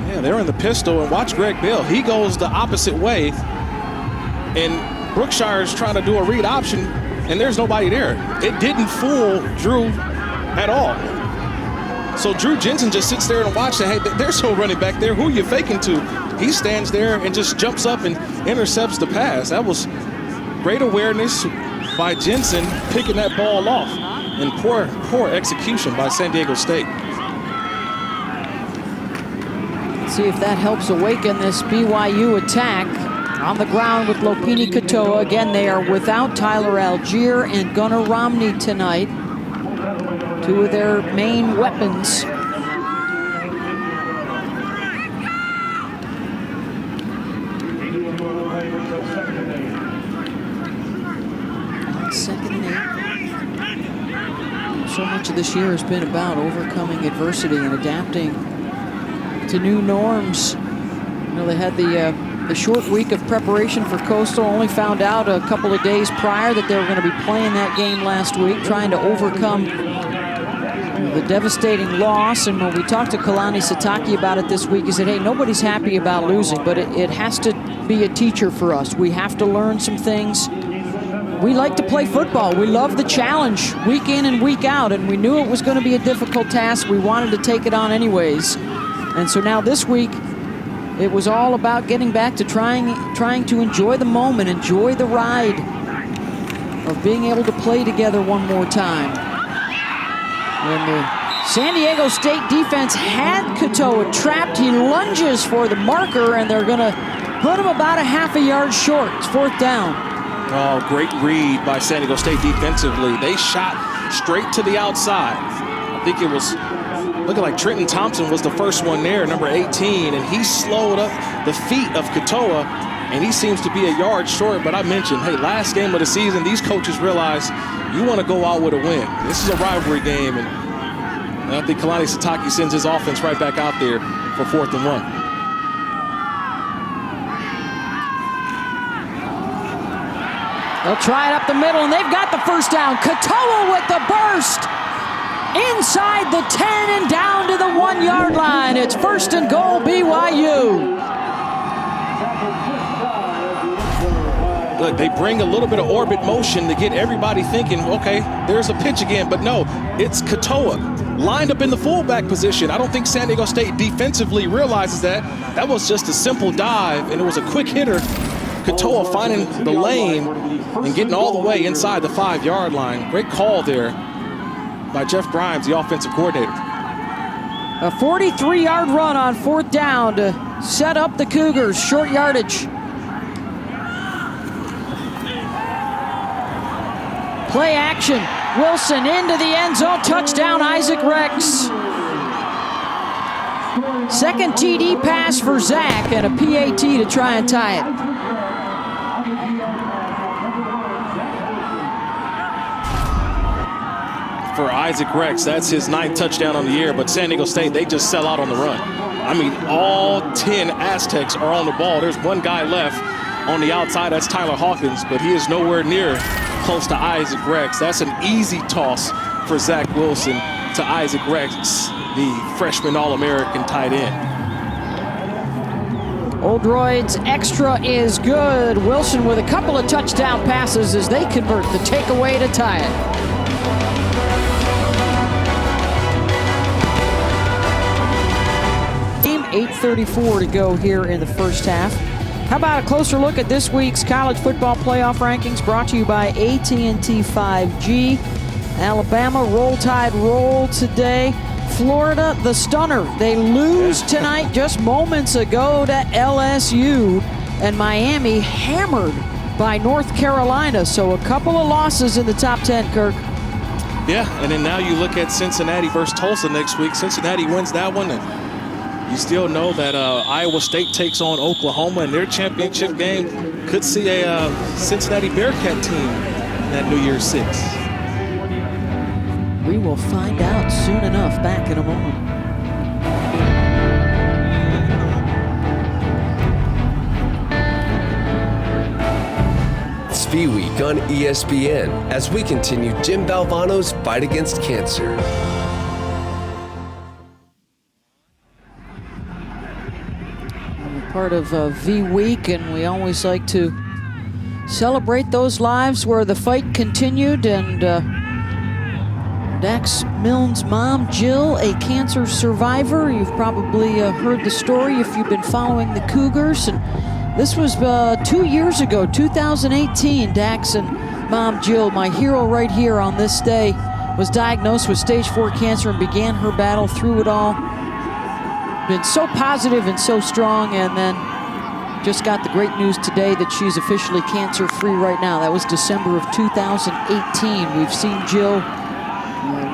Yeah, they're in the pistol, and watch Greg Bill. He goes the opposite way, and Brookshire's trying to do a read option, and there's nobody there. It didn't fool Drew at all. So Drew Jensen just sits there and watches. Hey, there's no running back there. Who are you faking to? He stands there and just jumps up and intercepts the pass. That was great awareness by Jensen, picking that ball off, and poor execution by San Diego State. Let's see if that helps awaken this BYU attack. On the ground with Lopini Katoa. Again, they are without Tyler Algier and Gunnar Romney tonight. Two of their main weapons. Second and 8. So much of this year has been about overcoming adversity and adapting to new norms. You know, they had the short week of preparation for Coastal. Only found out a couple of days prior that they were going to be playing that game last week, trying to overcome the devastating loss. And when we talked to Kalani Sitake about it this week, he said, hey, nobody's happy about losing, but it has to be a teacher for us. We have to learn some things. We like to play football. We love the challenge week in and week out, and we knew it was going to be a difficult task. We wanted to take it on anyways. And so now this week, it was all about getting back to trying to enjoy the moment, enjoy the ride of being able to play together one more time. When the San Diego State defense had Katoa trapped, he lunges for the marker, and they're going to put him about a half a yard short. It's 4th down. Oh, great read by San Diego State defensively. They shot straight to the outside. I think it was looking like Trenton Thompson was the first one there, number 18, and he slowed up the feet of Katoa, and he seems to be a yard short. But I mentioned, hey, last game of the season, these coaches realize you want to go out with a win. This is a rivalry game, and I think Kalani Sitake sends his offense right back out there for 4th and 1. They'll try it up the middle, and they've got the first down. Katoa with the burst. Inside the 10 and down to the 1 yard line. It's 1st and goal, BYU. Look, they bring a little bit of orbit motion to get everybody thinking, okay, there's a pitch again. But no, it's Katoa lined up in the fullback position. I don't think San Diego State defensively realizes that. That was just a simple dive, and it was a quick hitter. Katoa finding the lane and getting all the way inside the 5 yard line. Great call there by Jeff Grimes, the offensive coordinator. A 43-yard run on 4th down to set up the Cougars. Short yardage. Play action. Wilson into the end zone. Touchdown, Isaac Rex. Second TD pass for Zach and a PAT to try and tie it. For Isaac Rex, that's his 9th touchdown on the year, but San Diego State, they just sell out on the run. I mean, all 10 Aztecs are on the ball. There's one guy left on the outside, that's Tyler Hawkins, but he is nowhere near close to Isaac Rex. That's an easy toss for Zach Wilson to Isaac Rex, the freshman All-American tight end. Oldroyd's extra is good. Wilson with a couple of touchdown passes as they convert the takeaway to tie it. 8:34 to go here in the first half. How about a closer look at this week's college football playoff rankings brought to you by AT&T 5G. Alabama, Roll Tide roll today. Florida, the stunner. They lose tonight just moments ago to LSU. And Miami hammered by North Carolina. So a couple of losses in the top 10, Kirk. Yeah, and then now you look at Cincinnati versus Tulsa next week. Cincinnati wins that one. And you still know that Iowa State takes on Oklahoma in their championship game. Could see a Cincinnati Bearcat team in that New Year's Six. We will find out soon enough. Back in a moment. SPI Week on ESPN as we continue Jim Valvano's fight against cancer. Part of V Week, and we always like to celebrate those lives where the fight continued, and Dax Milne's mom, Jill, a cancer survivor. You've probably heard the story if you've been following the Cougars. And this was 2 years ago, 2018. Dax and mom, Jill, my hero right here on this day, was diagnosed with stage 4 cancer and began her battle through it all. Been so positive and so strong, and then just got the great news today that she's officially cancer-free right now. That was December of 2018. We've seen Jill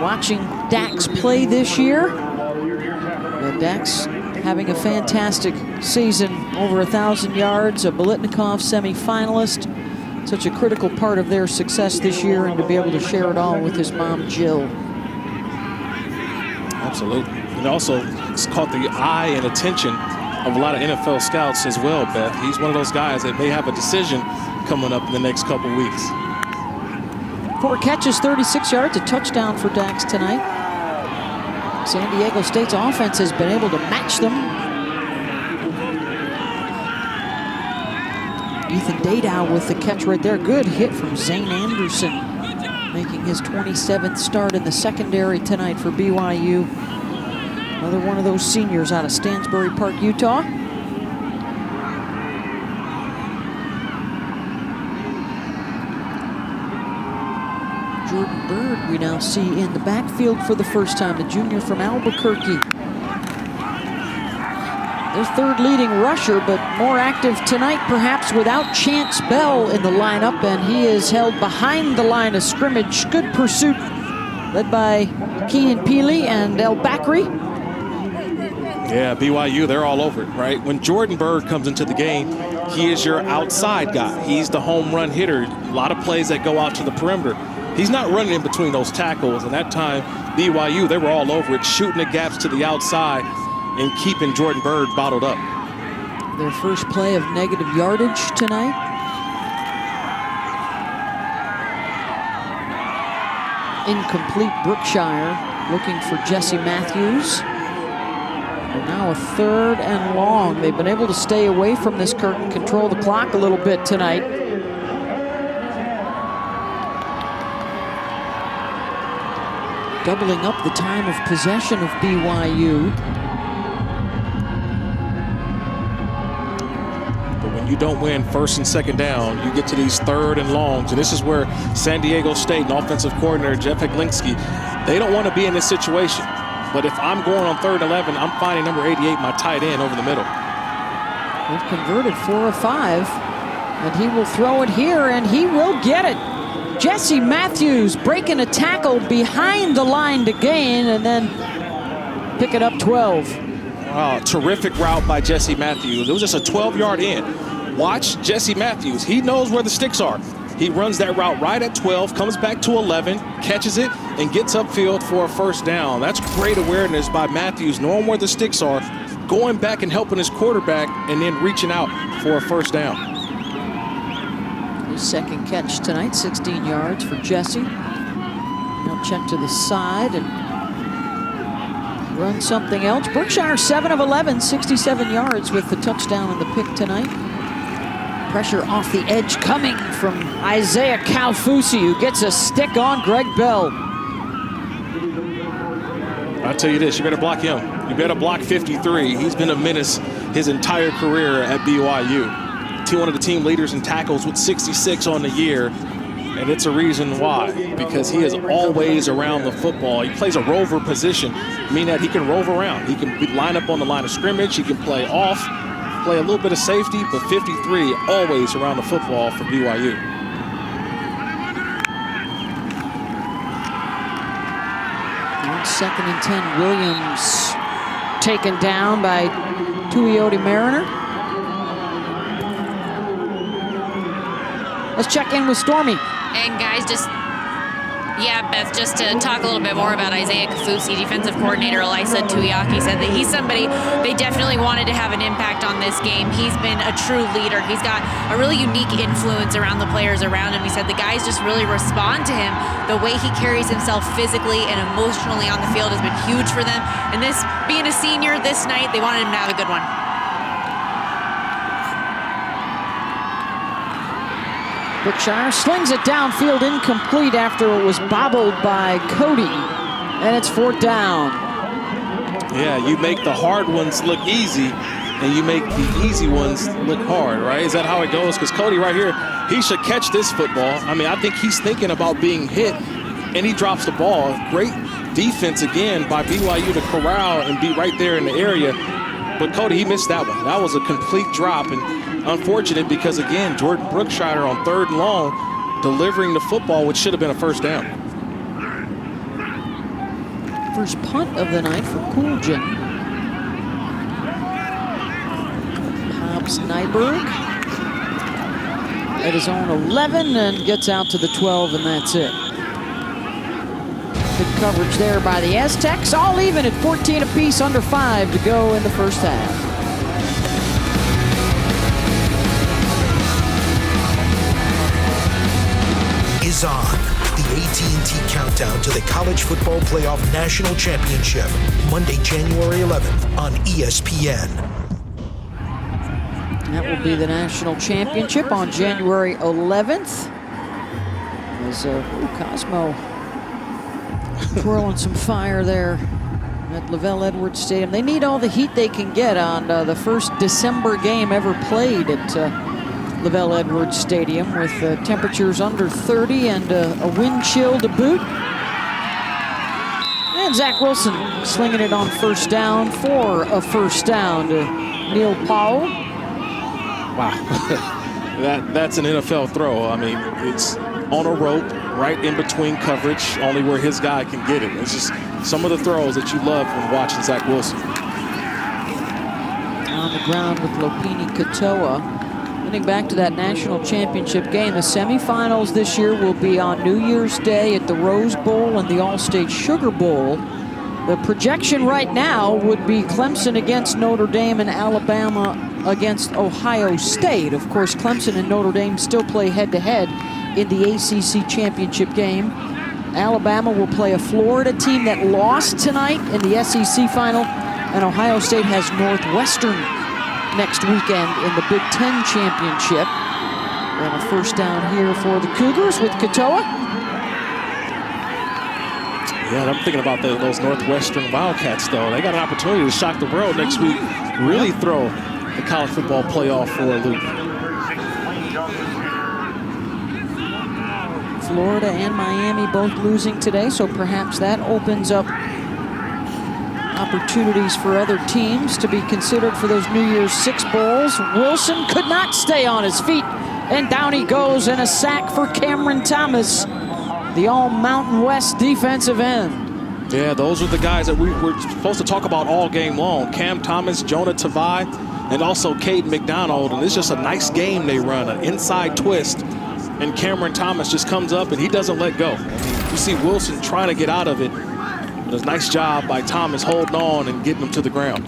watching Dax play this year. And Dax having a fantastic season, over 1,000 yards, a Bolitnikov semi-finalist. Such a critical part of their success this year, and to be able to share it all with his mom, Jill. Absolutely. And also, it's caught the eye and attention of a lot of NFL scouts as well, Beth. He's one of those guys that may have a decision coming up in the next couple weeks. 4 catches, 36 yards, a touchdown for Dax tonight. San Diego State's offense has been able to match them. Ethan Dadow with the catch right there. Good hit from Zane Anderson, making his 27th start in the secondary tonight for BYU. Another one of those seniors out of Stansbury Park, Utah. Jordan Bird we now see in the backfield for the first time, the junior from Albuquerque. Their 3rd leading rusher, but more active tonight, perhaps without Chance Bell in the lineup, and he is held behind the line of scrimmage. Good pursuit, led by Keenan Peely and El Bakri. Yeah, BYU, they're all over it, right? When Jordan Bird comes into the game, he is your outside guy. He's the home run hitter. A lot of plays that go out to the perimeter. He's not running in between those tackles, and that time, BYU, they were all over it, shooting the gaps to the outside and keeping Jordan Bird bottled up. Their first play of negative yardage tonight. Incomplete. Brookshire looking for Jesse Matthews. And now a 3rd and long. They've been able to stay away from this curtain, control the clock a little bit tonight. Doubling up the time of possession of BYU. You don't win 1st and 2nd down, you get to these 3rd and longs, and this is where San Diego State and offensive coordinator Jeff Heglinski, they don't want to be in this situation. But if I'm going on 3rd and 11, I'm finding number 88, my tight end, over the middle. They've converted 4 of 5, and he will throw it here, and he will get it. Jesse Matthews breaking a tackle behind the line to gain, and then pick it up 12. Wow, terrific route by Jesse Matthews. It was just a 12-yard in. Watch Jesse Matthews. He knows where the sticks are. He runs that route right at 12, comes back to 11, catches it, and gets upfield for a 1st down. That's great awareness by Matthews, knowing where the sticks are, going back and helping his quarterback, and then reaching out for a 1st down. His 2nd catch tonight, 16 yards for Jesse. He'll check to the side and run something else. Brookshire 7 of 11, 67 yards with the touchdown and the pick tonight. Pressure off the edge coming from Isaiah Kaufusi, who gets a stick on Greg Bell. I'll tell you this, you better block him. You better block 53. He's been a menace his entire career at BYU. One of the team leaders in tackles with 66 on the year, and it's a reason why, because he is always around the football. He plays a rover position, meaning that he can rove around. He can line up on the line of scrimmage, he can play off, play a little bit of safety, but 53 always around the football for BYU. On 2nd and 10, Williams taken down by Tuioti Mariner. Let's check in with Stormy. And guys, Beth, just to talk a little bit more about Isaiah Kaufusi, defensive coordinator Elisa Tuiaki said that he's somebody they definitely wanted to have an impact on this game. He's been a true leader. He's got a really unique influence around the players around him. He said the guys just really respond to him. The way he carries himself physically and emotionally on the field has been huge for them. And this, being a senior this night, they wanted him to have a good one. Brookshire slings it downfield, incomplete after it was bobbled by Cody. And it's 4th down. Yeah, you make the hard ones look easy, and you make the easy ones look hard, right? Is that how it goes? Because Cody right here, he should catch this football. I mean, I think he's thinking about being hit, and he drops the ball. Great defense again by BYU to corral and be right there in the area. But Cody, he missed that one. That was a complete drop, and unfortunate because, again, Jordan Brookshire on 3rd and long, delivering the football, which should have been a 1st down. First punt of the night for Coulgen. Hobbs Nyberg at his own 11 and gets out to the 12, and that's it. Good coverage there by the Aztecs, all even at 14 apiece, under 5 to go in the first half. Is on. The AT&T countdown to the College Football Playoff National Championship, Monday, January 11th on ESPN. That will be the national championship on January 11th. As Cosmo twirling some fire there at Lavelle Edwards Stadium. They need all the heat they can get on the first December game ever played at Lavelle Edwards Stadium, with temperatures under 30 and a wind chill to boot. And Zach Wilson slinging it on 1st down for a 1st down to Neil Powell. Wow, that's an NFL throw. I mean, it's on a rope, right in between coverage, only where his guy can get it. It's just some of the throws that you love when watching Zach Wilson. On the ground with Lopini Katoa. Getting back to that national championship game, the semifinals this year will be on New Year's Day at the Rose Bowl and the All-State Sugar Bowl. The projection right now would be Clemson against Notre Dame and Alabama against Ohio State. Of course, Clemson and Notre Dame still play head-to-head in the ACC championship game. Alabama will play a Florida team that lost tonight in the SEC final, and Ohio State has Northwestern next weekend in the Big Ten championship. And a 1st down here for the Cougars with Katoa. Yeah, I'm thinking about those Northwestern Wildcats, though. They got an opportunity to shock the world next week, really throw the college football playoff for a loop. Florida and Miami both losing today, so perhaps that opens up opportunities for other teams to be considered for those New Year's Six bowls. Wilson could not stay on his feet, and down he goes, and a sack for Cameron Thomas, the all-Mountain West defensive end. Yeah, those are the guys that we were supposed to talk about all game long. Cam Thomas, Jonah Tavai, and also Caden McDonald. And it's just a nice game they run, an inside twist. And Cameron Thomas just comes up and he doesn't let go. You see Wilson trying to get out of it. But a nice job by Thomas holding on and getting him to the ground.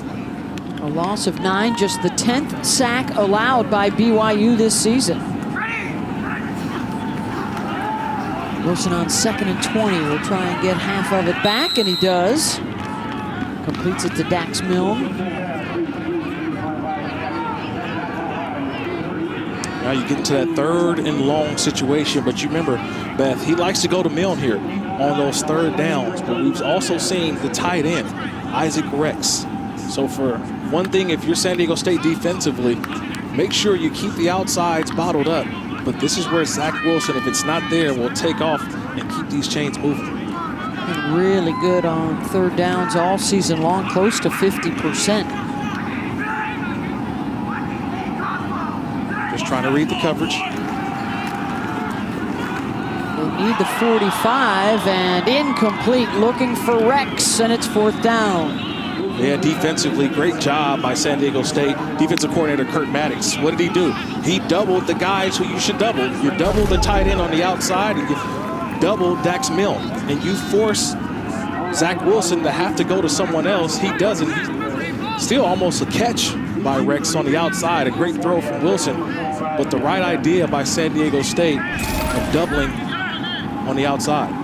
A loss of 9, just the 10th sack allowed by BYU this season. Wilson on 2nd and 20 will try and get half of it back, and he does. Completes it to Dax Milne. Now you get into that 3rd and long situation, but you remember, Beth, he likes to go to Milne here on those 3rd downs, but we've also seen the tight end, Isaac Rex. So for one thing, if you're San Diego State defensively, make sure you keep the outsides bottled up. But this is where Zach Wilson, if it's not there, will take off and keep these chains moving. Been really good on 3rd downs all season long, close to 50%. Just trying to read the coverage. They need the 45, and incomplete, looking for Rex, and it's 4th down. Yeah, defensively, great job by San Diego State. Defensive coordinator Kurt Maddox. What did he do? He doubled the guys who you should double. You double the tight end on the outside, and you double Dax Milne. And you force Zach Wilson to have to go to someone else. He doesn't. Still almost a catch by Rex on the outside. A great throw from Wilson. But the right idea by San Diego State of doubling on the outside.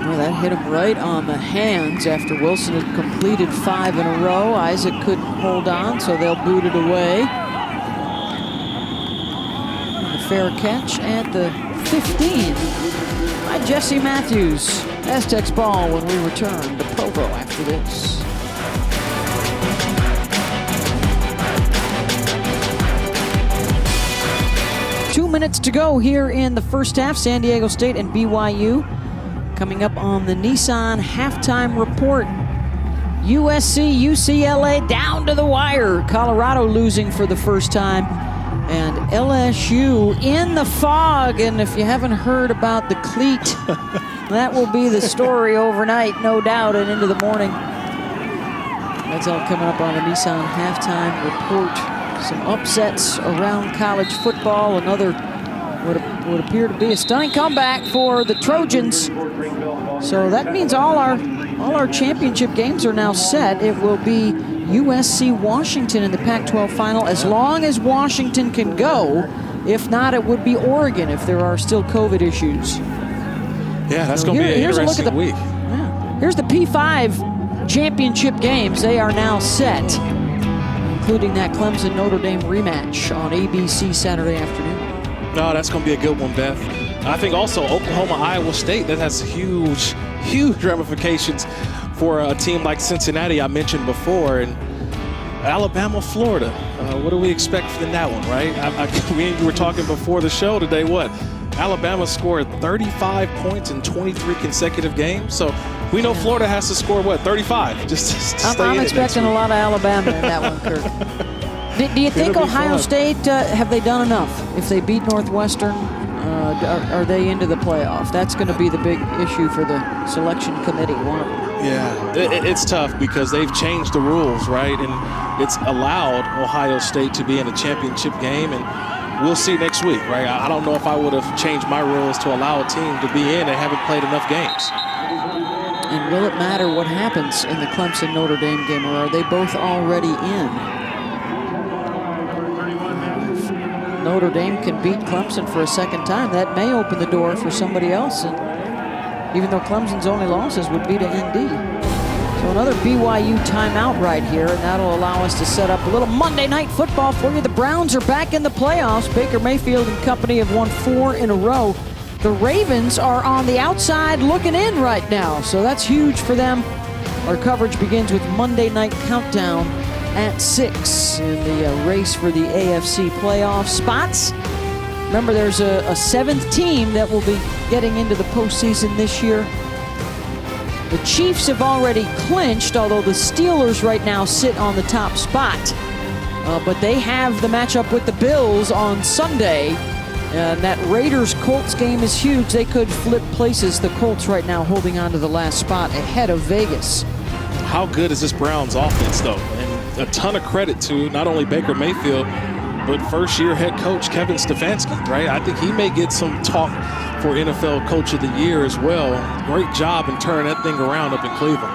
Well, that hit him right on the hands after Wilson had completed 5 in a row. Isaac couldn't hold on, so they'll boot it away. And the fair catch at the 15 by Jesse Matthews. Aztecs ball when we return to Provo after this. Minutes to go here in the first half. San Diego State and BYU coming up on the Nissan halftime report. USC, UCLA down to the wire. Colorado losing for the first time. And LSU in the fog. And if you haven't heard about the cleat, that will be the story overnight, no doubt, and into the morning. That's all coming up on the Nissan halftime report. Some upsets around college football. Another would appear to be a stunning comeback for the Trojans. So that means all our championship games are now set. It will be USC Washington in the Pac-12 final as long as Washington can go. If not, it would be Oregon if there are still COVID issues. Yeah, that's going to be an interesting week. Yeah. Here's the P5 championship games. They are now set, including that Clemson-Notre Dame rematch on ABC Saturday afternoon. No, that's going to be a good one, Beth. I think also Oklahoma-Iowa State, that has huge, huge ramifications for a team like Cincinnati I mentioned before. And Alabama-Florida, what do we expect from that one, right? We were talking before the show today, what? Alabama scored 35 points in 23 consecutive games. So we know Florida has to score, what, 35? Just to stay I'm expecting a lot of Alabama in that one, Kirk. Do you think Ohio State, have they done enough? If they beat Northwestern, are they into the playoff? That's going to be the big issue for the selection committee, one of them. Yeah, it's tough because they've changed the rules, right? And it's allowed Ohio State to be in a championship game, and we'll see next week, right? I don't know if I would have changed my rules to allow a team to be in and haven't played enough games. And will it matter what happens in the Clemson-Notre Dame game, or are they both already in? Notre Dame can beat Clemson for a second time. That may open the door for somebody else, and even though Clemson's only losses would be to ND. So another BYU timeout right here, and that'll allow us to set up a little Monday Night Football for you. The Browns are back in the playoffs. Baker Mayfield and company have won 4 in a row. The Ravens are on the outside looking in right now, so that's huge for them. Our coverage begins with Monday Night Countdown at 6 in the race for the AFC playoff spots. Remember, there's a 7th team that will be getting into the postseason this year. The Chiefs have already clinched, although the Steelers right now sit on the top spot. But they have the matchup with the Bills on Sunday. And that Raiders-Colts game is huge. They could flip places. The Colts right now holding on to the last spot ahead of Vegas. How good is this Browns offense, though? And a ton of credit to not only Baker Mayfield, but first-year head coach Kevin Stefanski, right? I think he may get some talk for NFL Coach of the Year as well. Great job in turning that thing around up in Cleveland.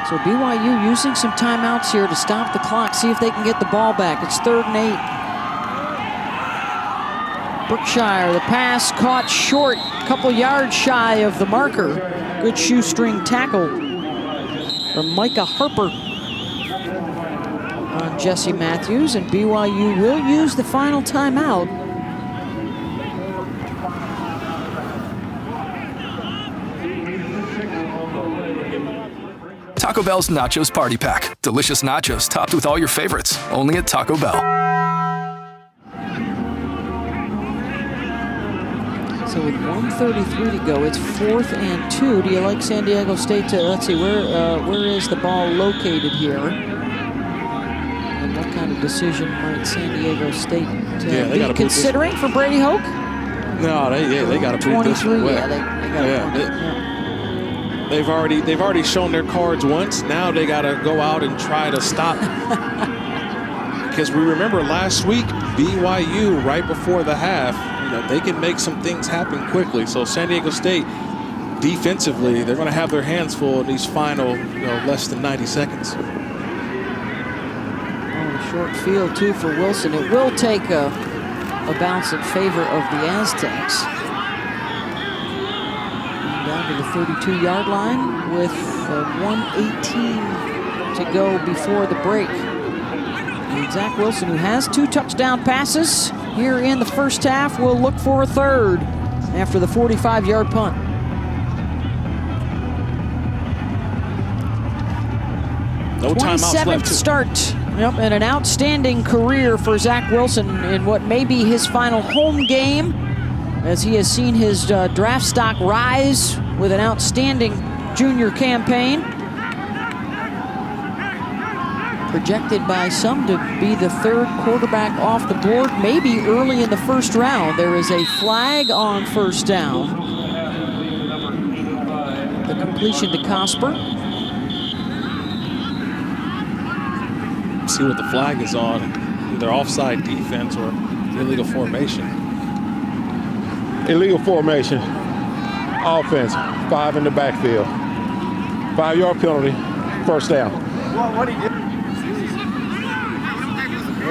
So BYU using some timeouts here to stop the clock, see if they can get the ball back. It's 3rd and 8. Brookshire, the pass caught short, a couple yards shy of the marker. Good shoestring tackle from Micah Harper on Jesse Matthews, and BYU will use the final timeout. Taco Bell's Nachos Party Pack. Delicious nachos topped with all your favorites. Only at Taco Bell. So with 1:33 to go, it's 4th and 2. Do you like San Diego State to, let's see, where is the ball located here? And what kind of decision might San Diego State be considering for Brady Hoke? No, they got to prove this one. They've already shown their cards once. Now they got to go out and try to stop. Because we remember last week, BYU right before the half, they can make some things happen quickly. So San Diego State, defensively, they're going to have their hands full in these final, less than 90 seconds. Short field too for Wilson. It will take a bounce in favor of the Aztecs. Down to the 32-yard line with 1:18 to go before the break. And Zach Wilson, who has 2 touchdown passes here in the first half will look for a third after the 45-yard punt. No timeouts left. 27th start. Yep, and an outstanding career for Zach Wilson in what may be his final home game, as he has seen his draft stock rise with an outstanding junior campaign. Projected by some to be the third quarterback off the board, maybe early in the first round. There is a flag on first down. The completion to Cosper. See what the flag is on, either offside defense or illegal formation. Illegal formation, offense, 5 in the backfield. 5-yard penalty, first down.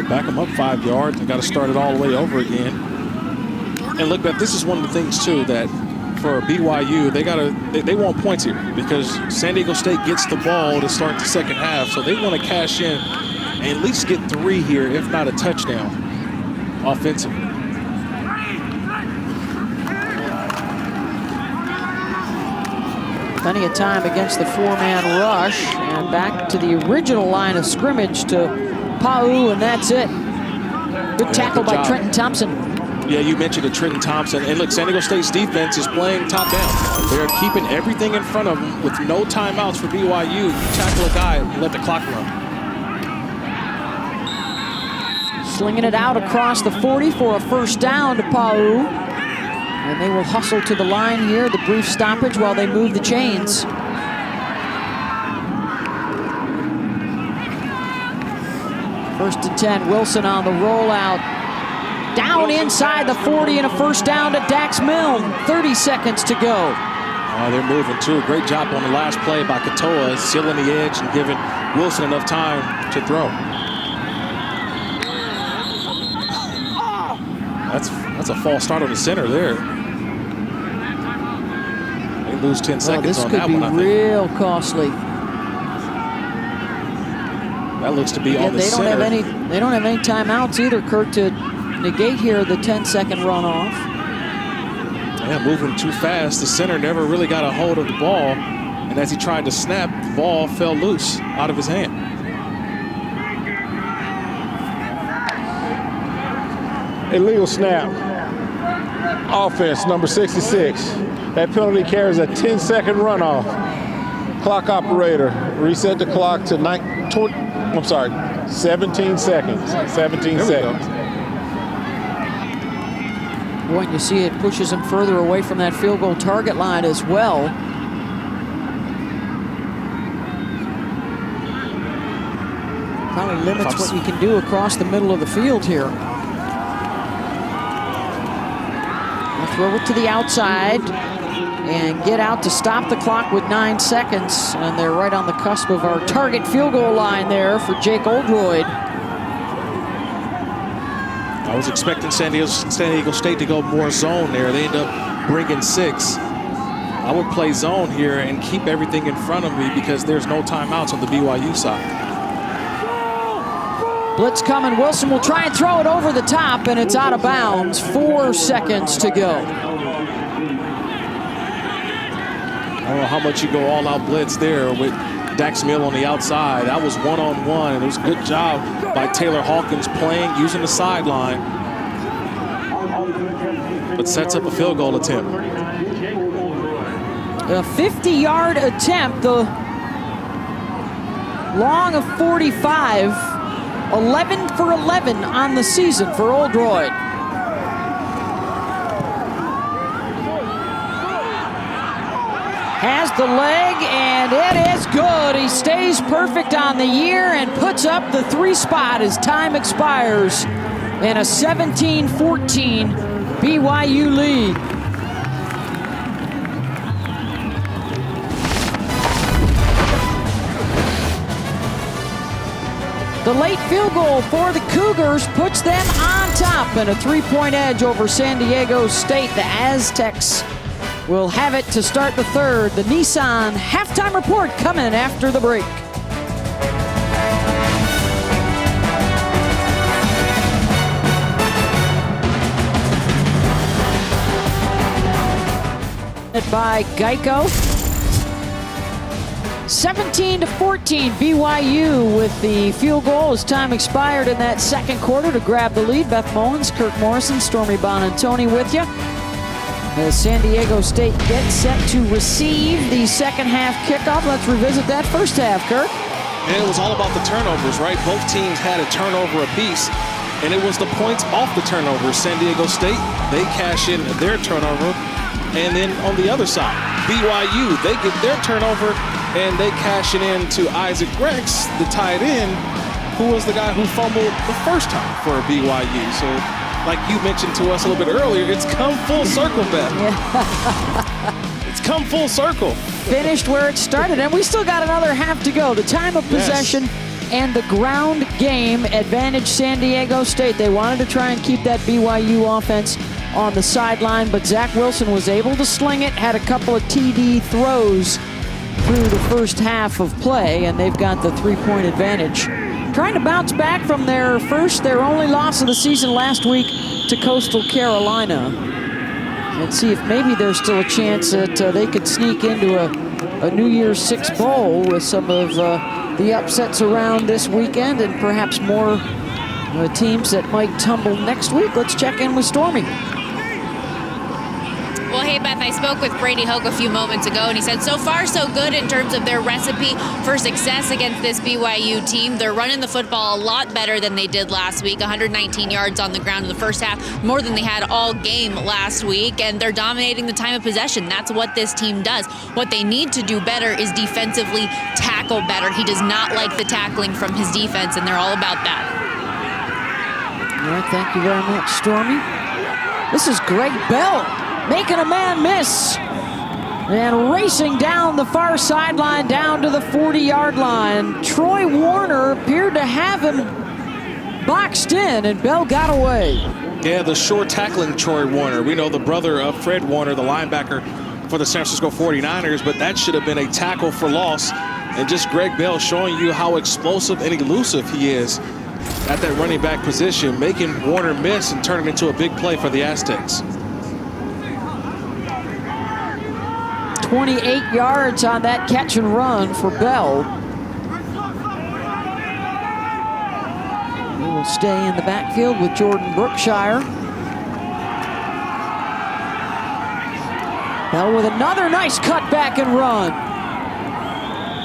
Back them up 5 yards. They got to start it all the way over again. And look, this is one of the things too that for BYU they want points here because San Diego State gets the ball to start the second half, so they want to cash in and at least get 3 here, if not a touchdown, offensively. Plenty of time against the 4-man rush, and back to the original line of scrimmage to Pau, and that's it. Good tackle by Trenton Thompson. Yeah, you mentioned the Trenton Thompson. And look, San Diego State's defense is playing top down. They're keeping everything in front of them with no timeouts for BYU. You tackle a guy, let the clock run. Slinging it out across the 40 for a first down to Pau. And they will hustle to the line here, the brief stoppage while they move the chains. First and 10, Wilson on the rollout. Down inside the 40 and a first down to Dax Milne. 30 seconds to go. They're moving too. Great job on the last play by Katoa, sealing the edge and giving Wilson enough time to throw. That's a false start on the center there. They lose 10 seconds on that one, I think. This could be real costly. That looks to be on the center. They don't have any timeouts either, Kurt, to negate here the 10-second runoff. Yeah, moving too fast. The center never really got a hold of the ball. And as he tried to snap, the ball fell loose out of his hand. Illegal snap. Offense, number 66. That penalty carries a 10-second runoff. Clock operator, reset the clock to 17 seconds. 17 seconds. Boy, and you see it pushes him further away from that field goal target line as well. Probably limits what you can do across the middle of the field here. They'll throw it to the outside and get out to stop the clock with 9 seconds. And they're right on the cusp of our target field goal line there for Jake Oldroyd. I was expecting San Diego State to go more zone there. They end up bringing 6. I would play zone here and keep everything in front of me because there's no timeouts on the BYU side. Blitz coming. Wilson will try and throw it over the top, and it's out of bounds. 4 seconds to go. I don't know how much you go all-out blitz there with Dax Milne on the outside. That was one-on-one, and it was a good job by Taylor Hawkins playing, using the sideline, but sets up a field goal attempt. A 50-yard attempt, the long of 45, 11 for 11 on the season for Oldroyd. Has the leg, and it is good. He stays perfect on the year and puts up the 3 spot as time expires in a 17-14 BYU lead. The late field goal for the Cougars puts them on top and a 3-point edge over San Diego State. The Aztecs will have it to start the third. The Nissan halftime report coming after the break. presented by Geico. 17-14, BYU with the field goal as time expired in that second quarter to grab the lead. Beth Mullins, Kirk Morrison, Stormy Bonantoni with you. As San Diego State gets set to receive the second half kickoff. Let's revisit that first half, Kirk. And it was all about the turnovers, right? Both teams had a turnover apiece, and it was the points off the turnovers. San Diego State, they cash in their turnover. And then on the other side, BYU, they get their turnover, and they cash it in to Isaac Rex, the tight end, who was the guy who fumbled the first time for BYU. So, like you mentioned to us a little bit earlier, it's come full circle, Beth. Yeah. It's come full circle. Finished where it started, and we still got another half to go. The time of possession and the ground game advantage San Diego State. They wanted to try and keep that BYU offense on the sideline, but Zach Wilson was able to sling it, had a couple of TD throws through the first half of play, and they've got the three-point advantage. Trying to bounce back from their only loss of the season last week to Coastal Carolina. And see if maybe there's still a chance that they could sneak into a New Year's Six bowl with some of the upsets around this weekend and perhaps more teams that might tumble next week. Let's check in with Stormy. Well, hey, Beth, I spoke with Brady Hoke a few moments ago, and he said so far so good in terms of their recipe for success against this BYU team. They're running the football a lot better than they did last week, 119 yards on the ground in the first half, more than they had all game last week, and they're dominating the time of possession. That's what this team does. What they need to do better is defensively tackle better. He does not like the tackling from his defense, and they're all about that. All right, thank you very much, Stormy. This is Greg Bell making a man miss and racing down the far sideline down to the 40-yard line. Troy Warner appeared to have him boxed in, and Bell got away. Yeah, the short tackling Troy Warner. We know the brother of Fred Warner, the linebacker for the San Francisco 49ers, but that should have been a tackle for loss. And just Greg Bell showing you how explosive and elusive he is at that running back position, making Warner miss and turn it into a big play for the Aztecs. 28 yards on that catch and run for Bell. He will stay in the backfield with Jordan Brookshire. Bell with another nice cutback and run.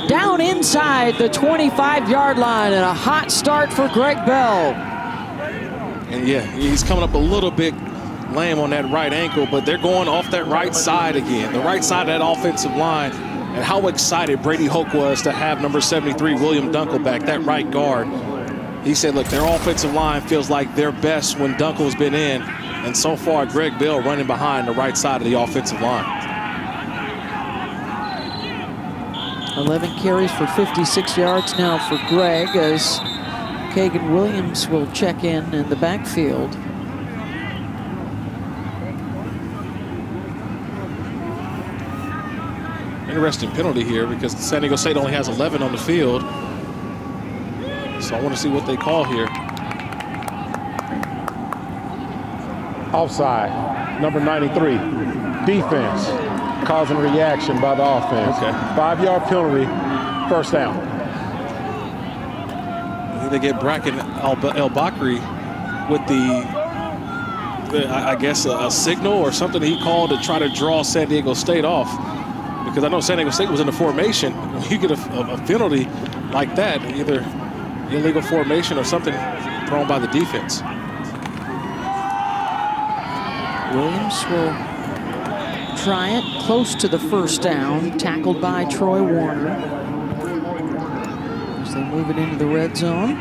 Down inside the 25-yard line, and a hot start for Greg Bell. And yeah, he's coming up a little bit lame on that right ankle, but they're going off that right side again, the right side of that offensive line. And how excited Brady Hoke was to have number 73, William Dunkel, back, that right guard. He said, look, their offensive line feels like their best when Dunkel's been in. And so far, Greg Bell running behind the right side of the offensive line. 11 carries for 56 yards now for Greg, as Kagan Williams will check in the backfield. Interesting penalty here because San Diego State only has 11 on the field. So I want to see what they call here. Offside, number 93, defense, causing reaction by the offense. Okay. 5-yard penalty, first down. They get Bracken El-Bakri with I guess, a signal or something he called to try to draw San Diego State off. Because I know San Diego State was in the formation. When you get a penalty like that, either illegal formation or something thrown by the defense. Williams will try it close to the first down, tackled by Troy Warner. As they move it into the red zone.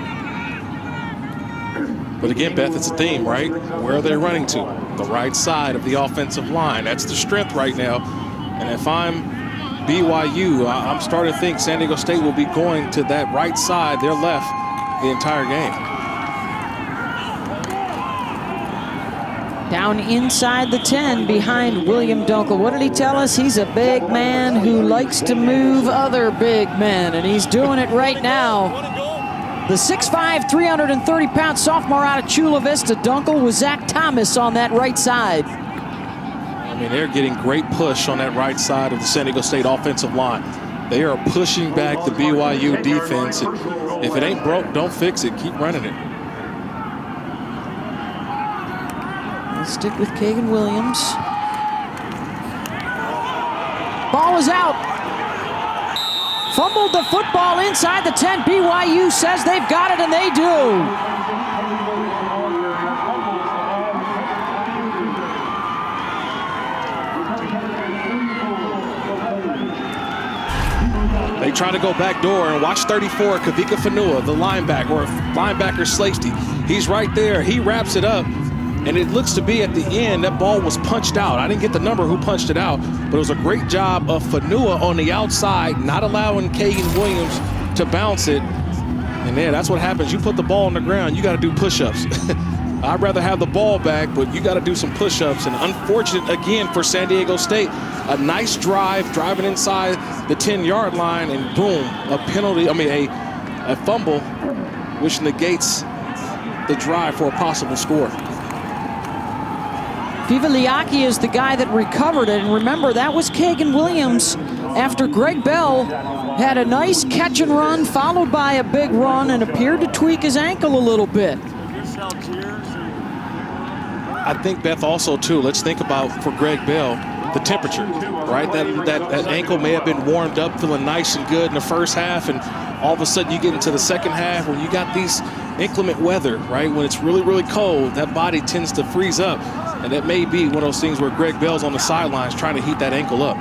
But again, Beth, it's a theme, right? Where are they running to? The right side of the offensive line. That's the strength right now. And if I'm BYU, I'm starting to think San Diego State will be going to that right side, their left, the entire game. Down inside the 10 behind William Dunkel. What did he tell us? He's a big man who likes to move other big men, and he's doing it right now. The 6'5", 330-pound sophomore out of Chula Vista, Dunkel, with Zach Thomas on that right side. mean, they're getting great push on that right side of the San Diego State offensive line. They are pushing back the BYU defense. And if it ain't broke, don't fix it. Keep running it. Let's stick with Kagan Williams. Ball is out. Fumbled the football inside the 10. BYU says they've got it, and they do. They try to go back door, and watch 34, Kavika Fanua, the linebacker, or linebacker Slasty. He's right there. He wraps it up, and it looks to be at the end, that ball was punched out. I didn't get the number who punched it out, but it was a great job of Fanua on the outside, not allowing Kagan Williams to bounce it. And then that's what happens. You put the ball on the ground, you got to do push-ups. I'd rather have the ball back, but you got to do some push-ups. And unfortunate, again, for San Diego State, a nice drive, driving inside the 10-yard line, and boom, a penalty, a fumble, which negates the drive for a possible score. Vivaliaki is the guy that recovered it. And remember, that was Kagan Williams after Greg Bell had a nice catch and run, followed by a big run, and appeared to tweak his ankle a little bit. I think, Beth, also, too, let's think about, for Greg Bell, the temperature, right? That ankle may have been warmed up, feeling nice and good in the first half, and all of a sudden you get into the second half when you got these inclement weather, right? When it's really, really cold, that body tends to freeze up, and that may be one of those things where Greg Bell's on the sidelines trying to heat that ankle up.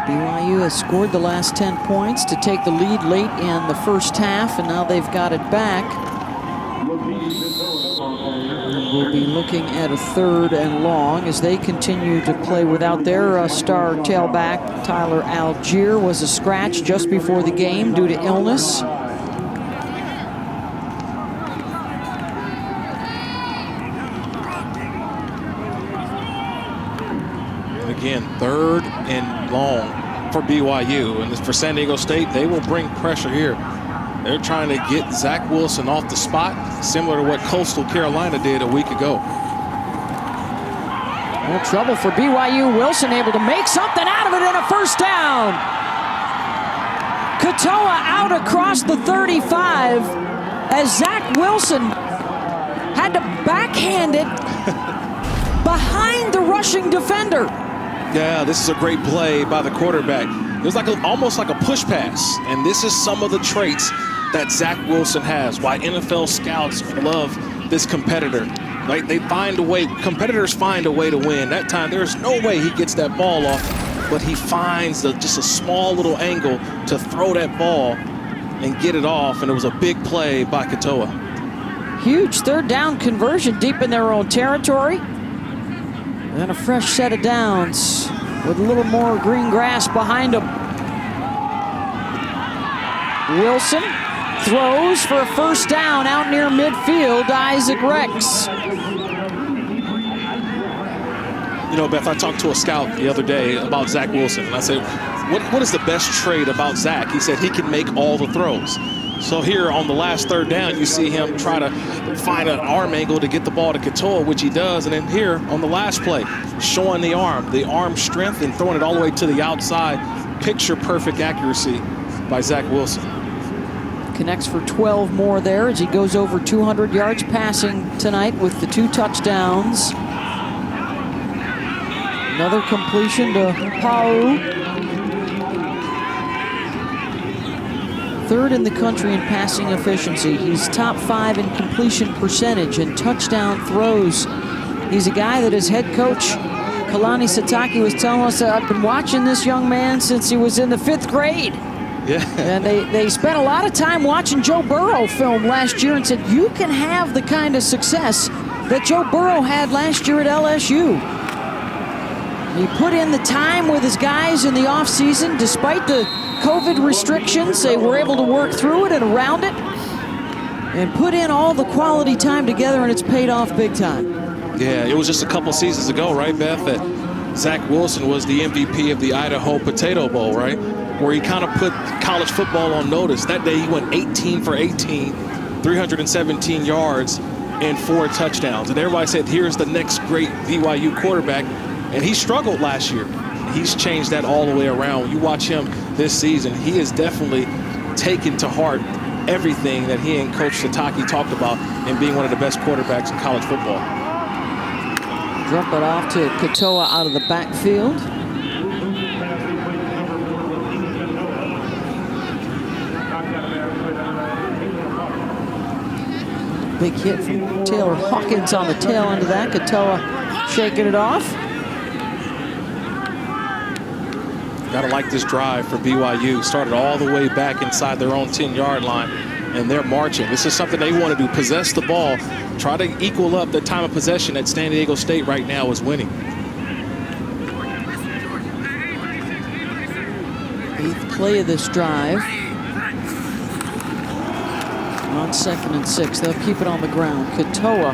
BYU has scored the last 10 points to take the lead late in the first half, and now they've got it back. We'll be looking at a 3rd and long as they continue to play without their star tailback. Tyler Algier was a scratch just before the game due to illness. Again, 3rd and long for BYU. And for San Diego State, they will bring pressure here. They're trying to get Zach Wilson off the spot, similar to what Coastal Carolina did a week ago. No trouble for BYU. Wilson able to make something out of it and a first down. Katoa out across the 35 as Zach Wilson had to backhand it behind the rushing defender. Yeah, this is a great play by the quarterback. It was like almost like a push pass, and this is some of the traits that Zach Wilson has, why NFL scouts love this competitor. Right? They find a way, competitors find a way to win. That time, there's no way he gets that ball off, but he finds just a small little angle to throw that ball and get it off, and it was a big play by Katoa. Huge 3rd down conversion deep in their own territory. And a fresh set of downs with a little more green grass behind him. Wilson throws for a first down out near midfield. Isaac Rex. You know, Beth, I talked to a scout the other day about Zach Wilson, and I said, what is the best trait about Zach? He said he can make all the throws. So here on the last 3rd down, you see him try to find an arm angle to get the ball to Katoa, which he does. And then here on the last play, showing the arm strength and throwing it all the way to the outside. Picture perfect accuracy by Zach Wilson. Connects for 12 more there as he goes over 200 yards passing tonight with the 2 touchdowns. Another completion to Pau. 3rd in the country in passing efficiency. He's top 5 in completion percentage and touchdown throws. He's a guy that his head coach, Kalani Sitake, was telling us that I've been watching this young man since he was in the 5th grade. Yeah. And they spent a lot of time watching Joe Burrow film last year and said, you can have the kind of success that Joe Burrow had last year at LSU. He put in the time with his guys in the offseason despite the COVID restrictions. They were able to work through it and around it and put in all the quality time together, and it's paid off big time. Yeah, it was just a couple seasons ago, right, Beth, that Zach Wilson was the MVP of the Idaho Potato Bowl, right, where he kind of put college football on notice. That day he went 18 for 18, 317 yards, and 4 touchdowns. And everybody said, here's the next great BYU quarterback. And he struggled last year. He's changed that all the way around. When you watch him this season, he has definitely taken to heart everything that he and Coach Satake talked about in being one of the best quarterbacks in college football. Drop it off to Katoa out of the backfield. Big hit from Taylor Hawkins on the tail end of that. Katoa shaking it off. Gotta like this drive for BYU. Started all the way back inside their own 10-yard line, and they're marching. This is something they want to do, possess the ball, try to equal up the time of possession that San Diego State right now is winning. 8th play of this drive. On 2nd and 6, they'll keep it on the ground. Katoa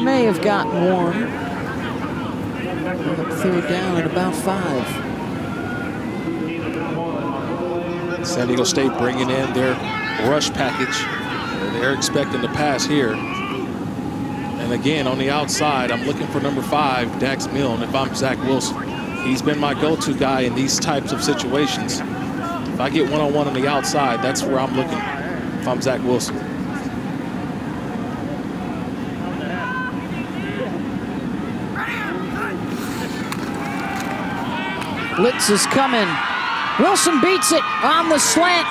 may have gotten one. 3rd down at about 5. San Diego State bringing in their rush package. They're expecting to pass here. And again, on the outside, I'm looking for number 5, Dax Milne, if I'm Zach Wilson. He's been my go-to guy in these types of situations. If I get one-on-one on the outside, that's where I'm looking if I'm Zach Wilson. Blitz is coming. Wilson beats it on the slant.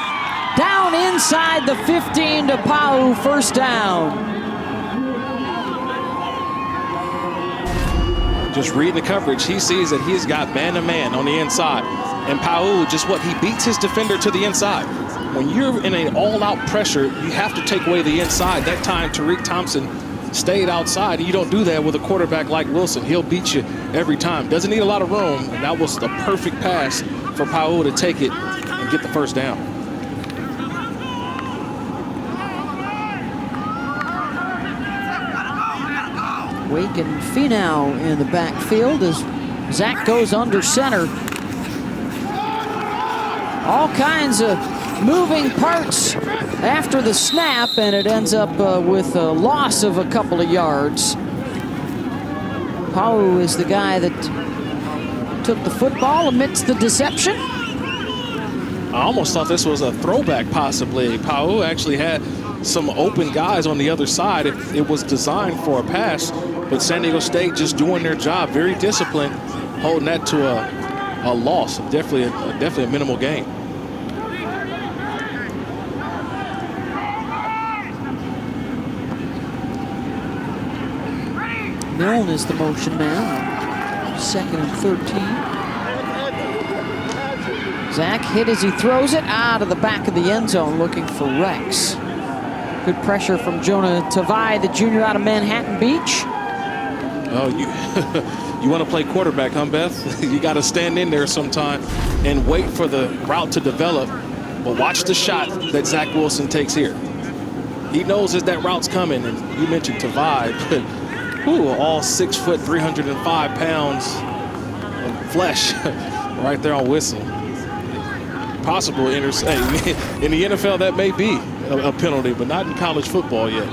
Down inside the 15 to Pau, 1st down. Just reading the coverage, he sees that he's got man-to-man on the inside. And Pau, just what, he beats his defender to the inside. When you're in an all-out pressure, you have to take away the inside. That time, Tariq Thompson stayed outside, and you don't do that with a quarterback like Wilson. He'll beat you every time. Doesn't need a lot of room, and that was the perfect pass for Pau to take it and get the 1st down. Wake and Finau in the backfield as Zach goes under center. All kinds of moving parts after the snap, and it ends up with a loss of a couple of yards. Pau is the guy that took the football amidst the deception. I almost thought this was a throwback, possibly. Pau actually had some open guys on the other side. It was designed for a pass, but San Diego State just doing their job, very disciplined, holding that to a loss, definitely a minimal gain. Milne is the motion man. 2nd and 13. Zach hit as he throws it out of the back of the end zone, looking for Rex. Good pressure from Jonah Tavai, the junior out of Manhattan Beach. Oh, you want to play quarterback, huh, Beth? You got to stand in there sometime and wait for the route to develop. But watch the shot that Zach Wilson takes here. He knows that route's coming, and you mentioned Tavai, but all 6 foot, 305 pounds of flesh right there on Whistle. Possible interception. In the NFL, that may be a penalty, but not in college football yet.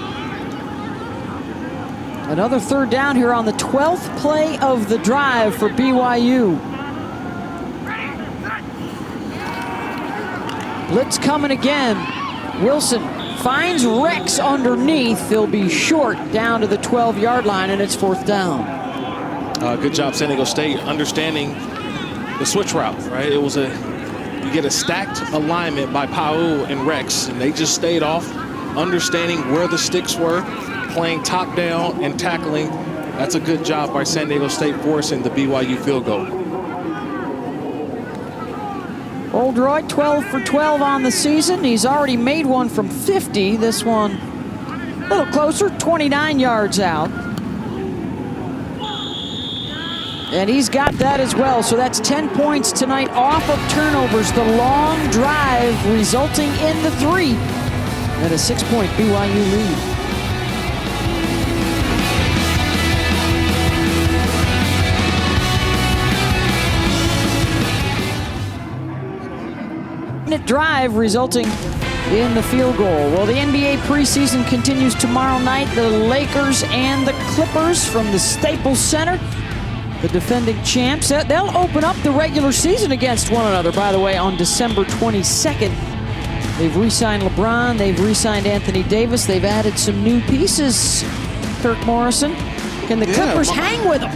Another 3rd down here on the 12th play of the drive for BYU. Blitz coming again. Wilson finds Rex underneath. They'll be short down to the 12-yard line, and it's 4th down. Good job, San Diego State, understanding the switch route, right? It was you get a stacked alignment by Pau and Rex, and they just stayed off, understanding where the sticks were, playing top down and tackling. That's a good job by San Diego State forcing the BYU field goal. Oldroyd 12 for 12 on the season. He's already made one from 50. This one a little closer, 29 yards out. And he's got that as well. So that's 10 points tonight off of turnovers. The long drive resulting in the 3 and a 6-point BYU lead. Drive resulting in the field goal. Well, the NBA preseason continues tomorrow night. The Lakers and the Clippers from the Staples Center. The defending champs. They'll open up the regular season against one another, by the way, on December 22nd. They've re-signed LeBron. They've re-signed Anthony Davis. They've added some new pieces. Kirk Morrison. Can the Clippers hang with them?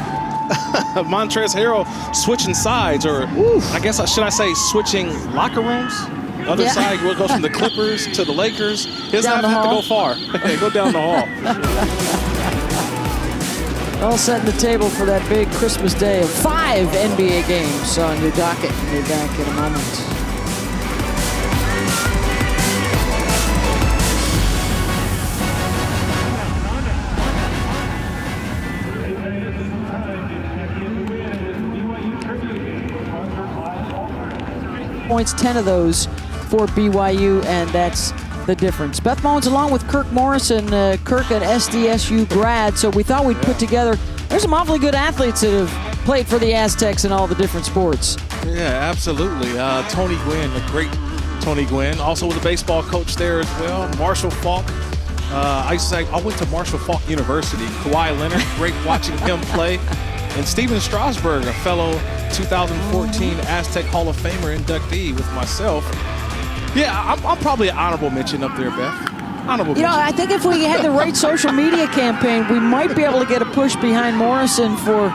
Montrezl Harrell switching sides, or I guess should I say switching locker rooms? Other side goes from the Clippers to the Lakers. He doesn't have to go far. Go down the hall. All setting the table for that big Christmas day of 5 NBA games on your docket. We'll be back in a moment. Points, 10 of those for BYU, and that's the difference. Beth Mullins along with Kirk Morrison. Kirk, an SDSU grad, so we thought we'd put together, there's some awfully good athletes that have played for the Aztecs in all the different sports. Yeah, absolutely. Tony Gwynn, the great Tony Gwynn, also was a baseball coach there as well. Marshall Falk. I used to say, I went to Marshall Falk University. Kawhi Leonard, great watching him play. And Steven Strasburg, a fellow 2014 Aztec Hall of Famer inductee with myself. Yeah, I'm probably an honorable mention up there, Beth. Honorable mention. I think if we had the right social media campaign, we might be able to get a push behind Morrison for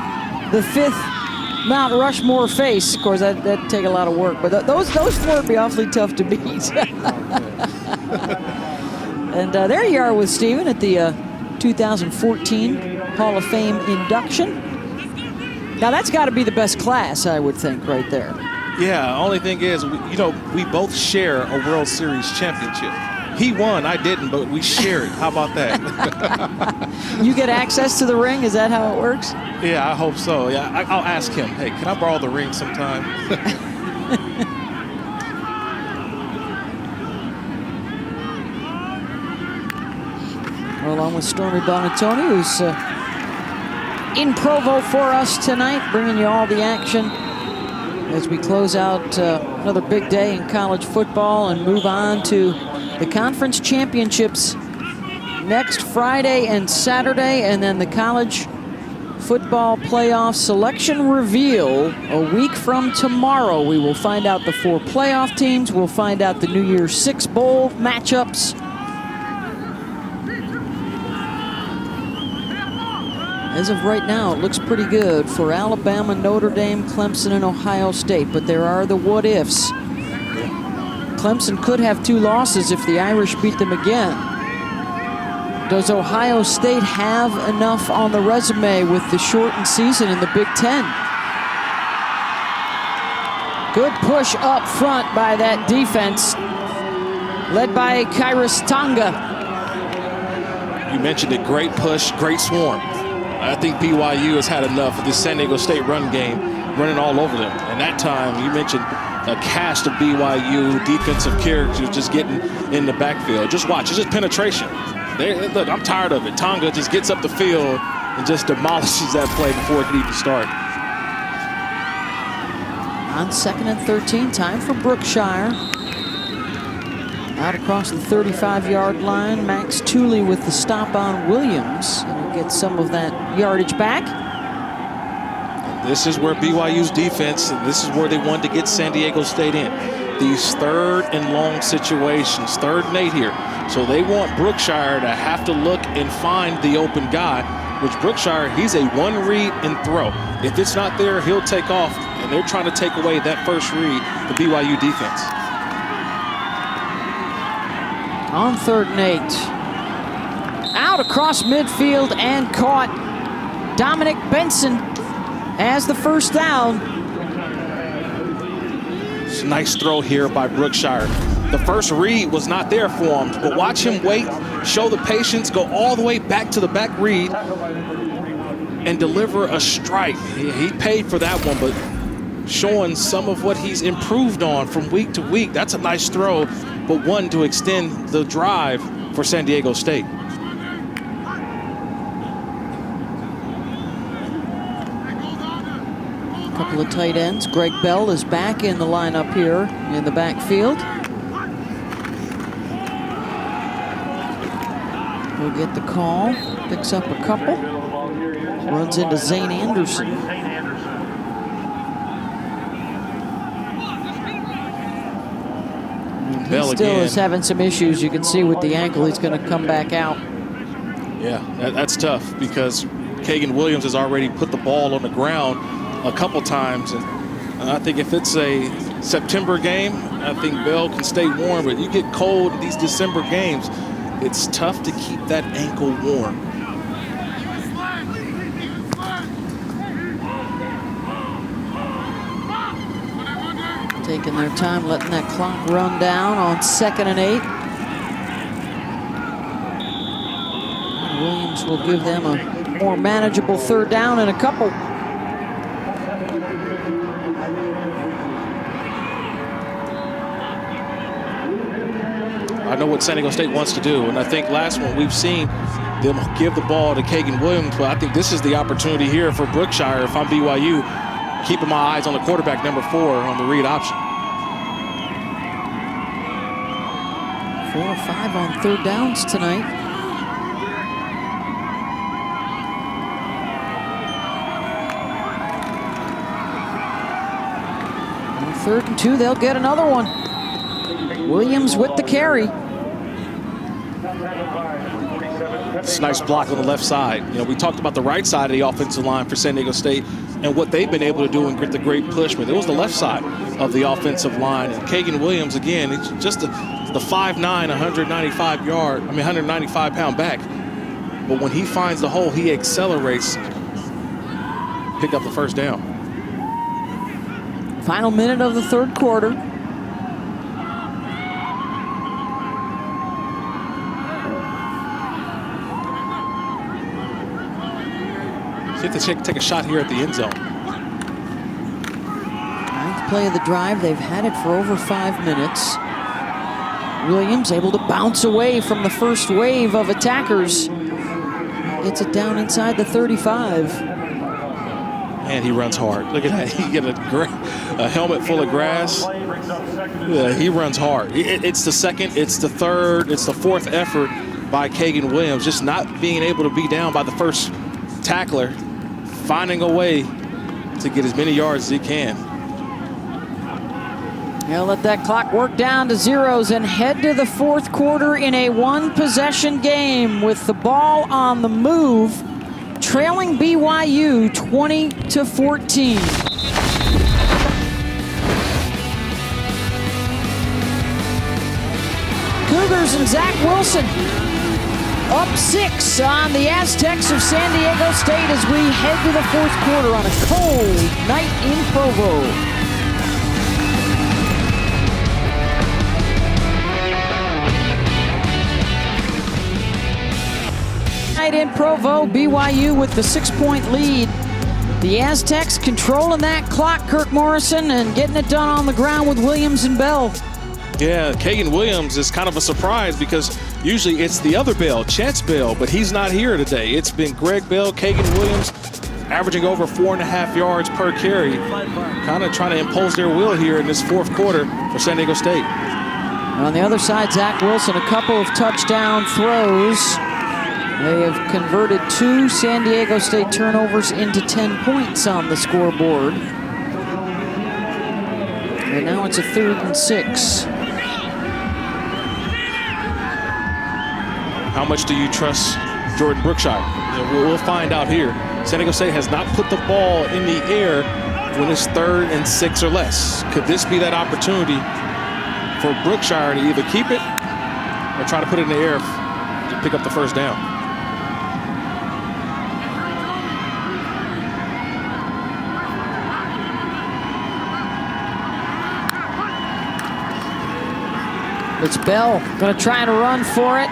the 5th Mount Rushmore face. Of course, that'd take a lot of work, but those 4 would be awfully tough to beat. And there you are with Steven at the 2014 Hall of Fame induction. Now, that's got to be the best class, I would think, right there. Yeah, only thing is, we both share a World Series championship. He won, I didn't, but we share it. How about that? You get access to the ring? Is that how it works? Yeah, I hope so. Yeah, I'll ask him, hey, can I borrow the ring sometime? Along with Stormy Bonatoni, who's in Provo for us tonight, bringing you all the action as we close out another big day in college football and move on to the conference championships next Friday and Saturday, and then the college football playoff selection reveal a week from tomorrow. We will find out the 4 playoff teams. We'll find out the New Year's 6 bowl matchups. As of right now, it looks pretty good for Alabama, Notre Dame, Clemson, and Ohio State, but there are the what-ifs. Clemson could have 2 losses if the Irish beat them again. Does Ohio State have enough on the resume with the shortened season in the Big Ten? Good push up front by that defense, led by Kairos Tonga. You mentioned it, great push, great swarm. I think BYU has had enough of this San Diego State run game running all over them. And that time, you mentioned a cast of BYU defensive characters just getting in the backfield. Just watch, it's just penetration. Look, I'm tired of it. Tonga just gets up the field and just demolishes that play before it can even start. On 2nd and 13, time for Brookshire. Out across the 35-yard line, Max Tooley with the stop on Williams. And he'll get some of that yardage back. This is where BYU's defense, this is where they wanted to get San Diego State in. These 3rd and long situations, 3rd and 8 here. So they want Brookshire to have to look and find the open guy, which Brookshire, he's a 1 read and throw. If it's not there, he'll take off. And they're trying to take away that first read, the BYU defense. On 3rd and 8. Out across midfield and caught. Dominic Benson has the first down. It's a nice throw here by Brookshire. The first read was not there for him, but watch him wait, show the patience, go all the way back to the back read, and deliver a strike. He paid for that one, but showing some of what he's improved on from week to week. That's a nice throw, but one to extend the drive for San Diego State. Couple of tight ends. Greg Bell is back in the lineup here in the backfield. will get the call, picks up a couple, runs into Zane Anderson. He still is having some issues. You can see with the ankle, he's going to come back out. Yeah, that's tough because Kagan Williams has already put the ball on the ground a couple times. And I think if it's a September game, I think Bell can stay warm. But you get cold in these December games, it's tough to keep that ankle warm. Taking their time, letting that clock run down on 2nd and 8. Williams will give them a more manageable 3rd down and a couple. I know what San Diego State wants to do, and I think last one we've seen them give the ball to Kagan Williams, but I think this is the opportunity here for Brookshire if I'm BYU, keeping my eyes on the quarterback, number 4, on the read option. 4 or 5 on 3rd downs tonight. On 3rd and 2, they'll get another one. Williams with the carry. It's a nice block on the left side. You know, we talked about the right side of the offensive line for San Diego State and what they've been able to do and get the great push, but it was the left side of the offensive line. And Kagan Williams, again, it's just the 5'9", 195-pound back. But when he finds the hole, he accelerates, pick up the 1st down. Final minute of the 3rd quarter. You have to take a shot here at the end zone. 9th play of the drive. They've had it for over 5 minutes. Williams able to bounce away from the first wave of attackers. Gets it down inside the 35. Man, he runs hard. Look at that. He get a helmet full of grass. Yeah, he runs hard. It's the 2nd, it's the 3rd, it's the 4th effort by Kagan Williams. Just not being able to be down by the first tackler, finding a way to get as many yards as he can. He'll let that clock work down to zeros and head to the 4th quarter in a 1-possession game with the ball on the move, trailing BYU 20-14. Cougars and Zach Wilson up 6 on the Aztecs of San Diego State as we head to the 4th quarter on a cold night in Provo. In Provo, BYU with the 6-point lead. The Aztecs controlling that clock, Kirk Morrison, and getting it done on the ground with Williams and Bell. Yeah, Kagan Williams is kind of a surprise because usually it's the other Bell, Chance Bell, but he's not here today. It's been Greg Bell, Kagan Williams, averaging over 4.5 yards per carry, kind of trying to impose their will here in this 4th quarter for San Diego State. On the other side, Zach Wilson, a couple of touchdown throws. They have converted 2 San Diego State turnovers into 10 points on the scoreboard. And now it's a 3rd and 6. How much do you trust Jordan Brookshire? You know, we'll find out here. San Diego State has not put the ball in the air when it's 3rd and 6 or less. Could this be that opportunity for Brookshire to either keep it or try to put it in the air to pick up the 1st down? It's Bell going to try to run for it,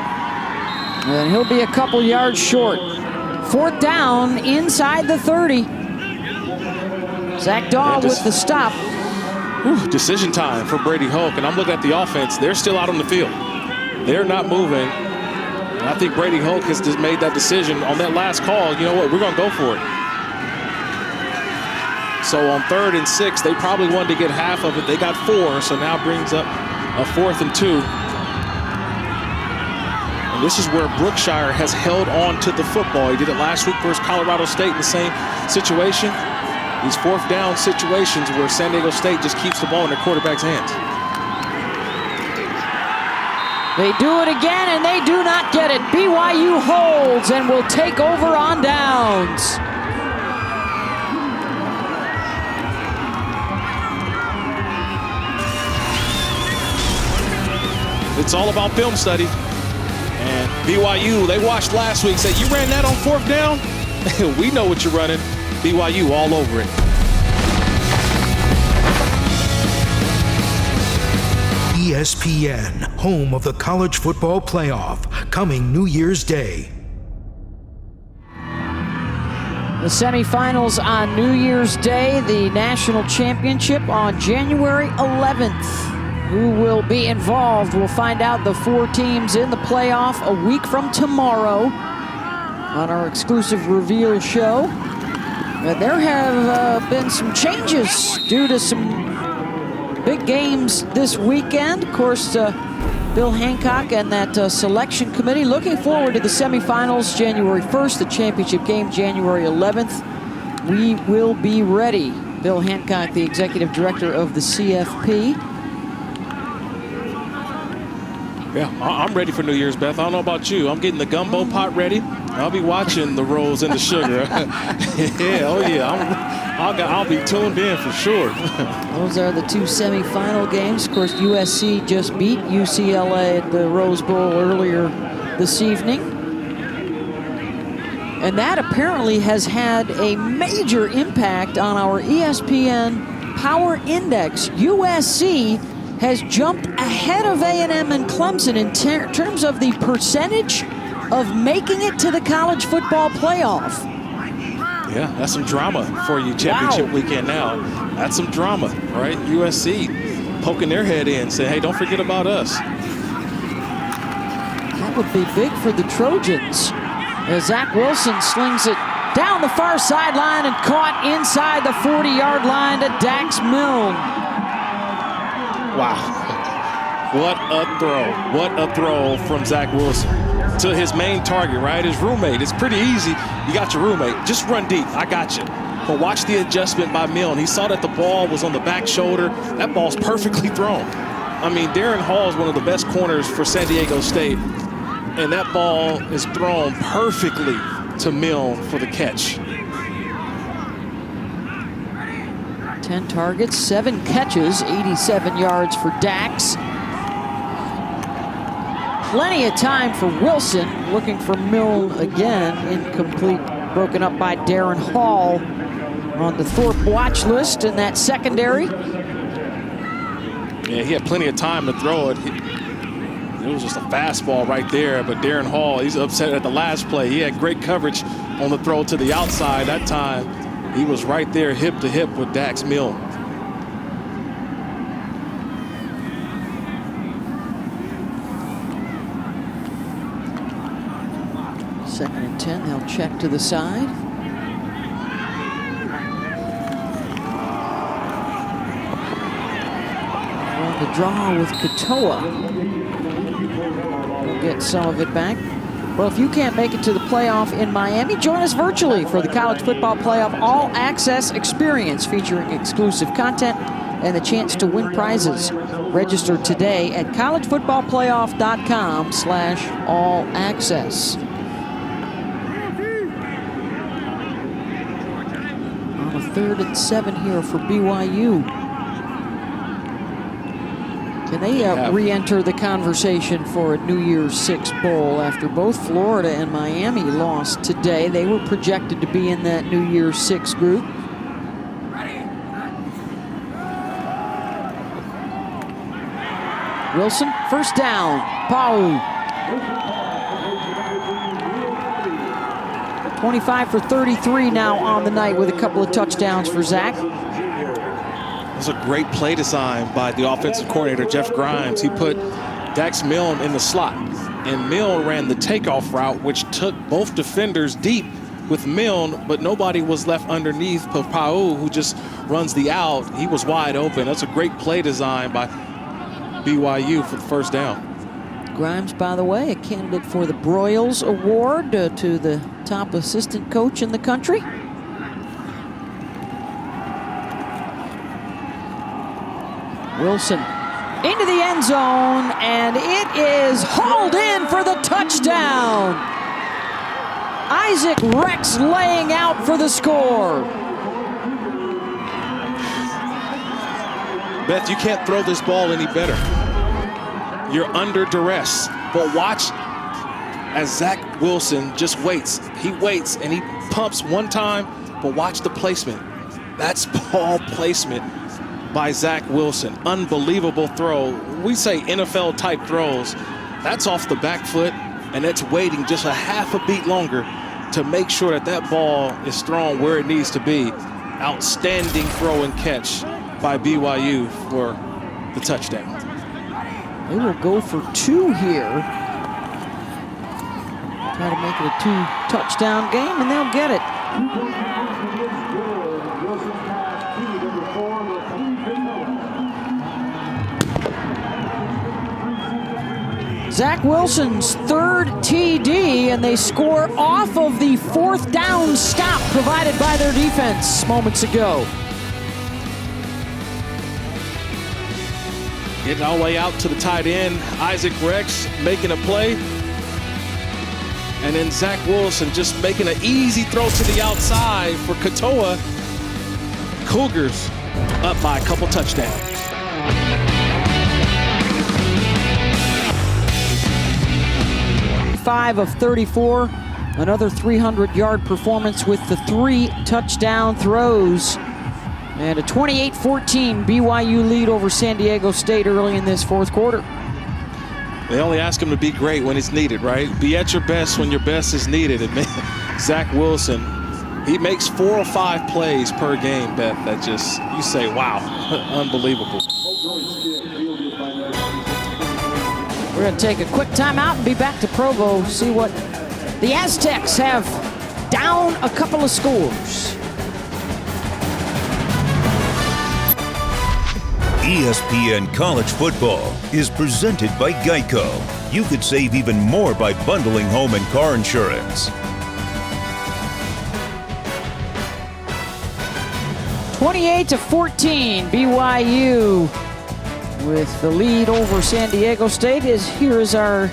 and he'll be a couple yards short. 4th down inside the 30. Zach Daw with the stop. Decision time for Brady Hoke, and I'm looking at the offense. They're still out on the field. They're not moving. And I think Brady Hoke has just made that decision on that last call. You know what? We're going to go for it. So on 3rd and 6, they probably wanted to get half of it. They got 4, so now brings up a 4th and 2. And This is where Brookshire has held on to the football. He did it last week versus Colorado State in the same situation. These fourth down situations where San Diego State just keeps the ball in their quarterback's hands. They do it again, and they do not get it. BYU holds and will take over on downs. It's all about film study. And BYU, they watched last week, said, you ran that on fourth down? We know what you're running. BYU all over it. ESPN, home of the College Football Playoff, coming New Year's Day. The semifinals on New Year's Day, the national championship on January 11th. Who will be involved? We'll find out the 4 teams in the playoff a week from tomorrow on our exclusive reveal show. And there have been some changes due to some big games this weekend. Of course, Bill Hancock and that selection committee looking forward to the semifinals January 1st, the championship game January 11th. We will be ready. Bill Hancock, the executive director of the CFP. Yeah, I'm ready for New Year's, Beth. I don't know about you. I'm getting the gumbo pot ready. I'll be watching the rolls and the sugar. Yeah, oh yeah. I'll be tuned in for sure. Those are the 2 semifinal games. Of course, USC just beat UCLA at the Rose Bowl earlier this evening. And that apparently has had a major impact on our ESPN Power Index. USC has jumped ahead of A&M and Clemson in terms of the percentage of making it to the college football playoff. Yeah, that's some drama for you championship weekend now. That's some drama, right? USC poking their head in, saying, hey, don't forget about us. That would be big for the Trojans. As Zach Wilson slings it down the far sideline and caught inside the 40-yard line to Dax Milne. Wow. What a throw. What a throw from Zach Wilson to his main target, right? His roommate. It's pretty easy. You got your roommate. Just run deep. I got you. But watch the adjustment by Milne. He saw that the ball was on the back shoulder. That ball's perfectly thrown. I mean, Darren Hall is one of the best corners for San Diego State. And that ball is thrown perfectly to Milne for the catch. 10 targets, 7 catches, 87 yards for Dax. Plenty of time for Wilson, looking for Milne again. Incomplete, broken up by Darren Hall on the Thorpe watch list in that secondary. Yeah, he had plenty of time to throw it. It was just a fastball right there, but Darren Hall, he's upset at the last play. He had great coverage on the throw to the outside that time. He was right there hip to hip with Dax Milne. Second and 10, they'll check to the side. On the draw with Katoa. We'll get some of it back. Well, if you can't make it to the playoff in Miami, join us virtually for the College Football Playoff All Access Experience, featuring exclusive content and the chance to win prizes. Register today at collegefootballplayoff.com/all-access. On a 3rd and 7 here for BYU. Can they re-enter the conversation for a New Year's Six bowl after both Florida and Miami lost today? They were projected to be in that New Year's Six group. Wilson, first down. Pau. 25 for 33 now on the night with a couple of touchdowns for Zach. It was a great play design by the offensive coordinator, Jeff Grimes. He put Dax Milne in the slot, and Milne ran the takeoff route, which took both defenders deep with Milne, but nobody was left underneath Pau, who just runs the out. He was wide open. That's a great play design by BYU for the first down. Grimes, by the way, a candidate for the Broyles Award to the top assistant coach in the country. Wilson into the end zone, and it is hauled in for the touchdown. Isaac Rex laying out for the score. Beth, you can't throw this ball any better. You're under duress. But watch as Zach Wilson just waits. He waits and he pumps one time, but watch the placement. That's ball placement by Zach Wilson. Unbelievable throw. We say NFL type throws. That's off the back foot, and it's waiting just a half a beat longer to make sure that that ball is thrown where it needs to be. Outstanding throw and catch by BYU for the touchdown. They will go for 2 here. Try to make it a 2-touchdown game, and they'll get it. Zach Wilson's 3rd TD, and they score off of the 4th down stop provided by their defense moments ago. Getting all the way out to the tight end. Isaac Rex making a play. And then Zach Wilson just making an easy throw to the outside for Katoa. Cougars up by a couple touchdowns. Five of 34, another 300-yard performance with the 3 touchdown throws. And a 28-14 BYU lead over San Diego State early in this 4th quarter. They only ask him to be great when it's needed, right? Be at your best when your best is needed. And man, Zach Wilson, he makes 4 or 5 plays per game, Beth, that just, you say, wow, unbelievable. We're going to take a quick timeout and be back to Provo, see what the Aztecs have down a couple of scores. ESPN College Football is presented by Geico. You could save even more by bundling home and car insurance. 28-14, BYU with the lead over San Diego State. Here is our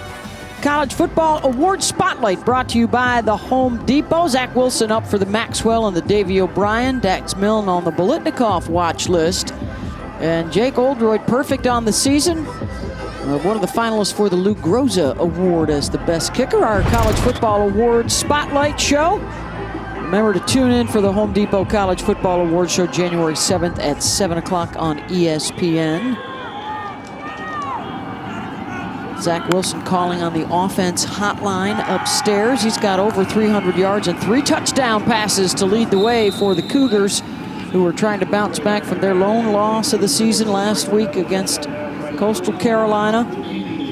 College Football Award Spotlight, brought to you by the Home Depot. Zach Wilson up for the Maxwell and the Davey O'Brien. Dax Milne on the Bolitnikoff watch list. And Jake Oldroyd perfect on the season. One of the finalists for the Lou Groza Award as the best kicker. Our College Football Award Spotlight show. Remember to tune in for the Home Depot College Football Award show January 7th at 7 o'clock on ESPN. Zach Wilson calling on the offense hotline upstairs. He's got over 300 yards and 3 touchdown passes to lead the way for the Cougars, who are trying to bounce back from their lone loss of the season last week against Coastal Carolina.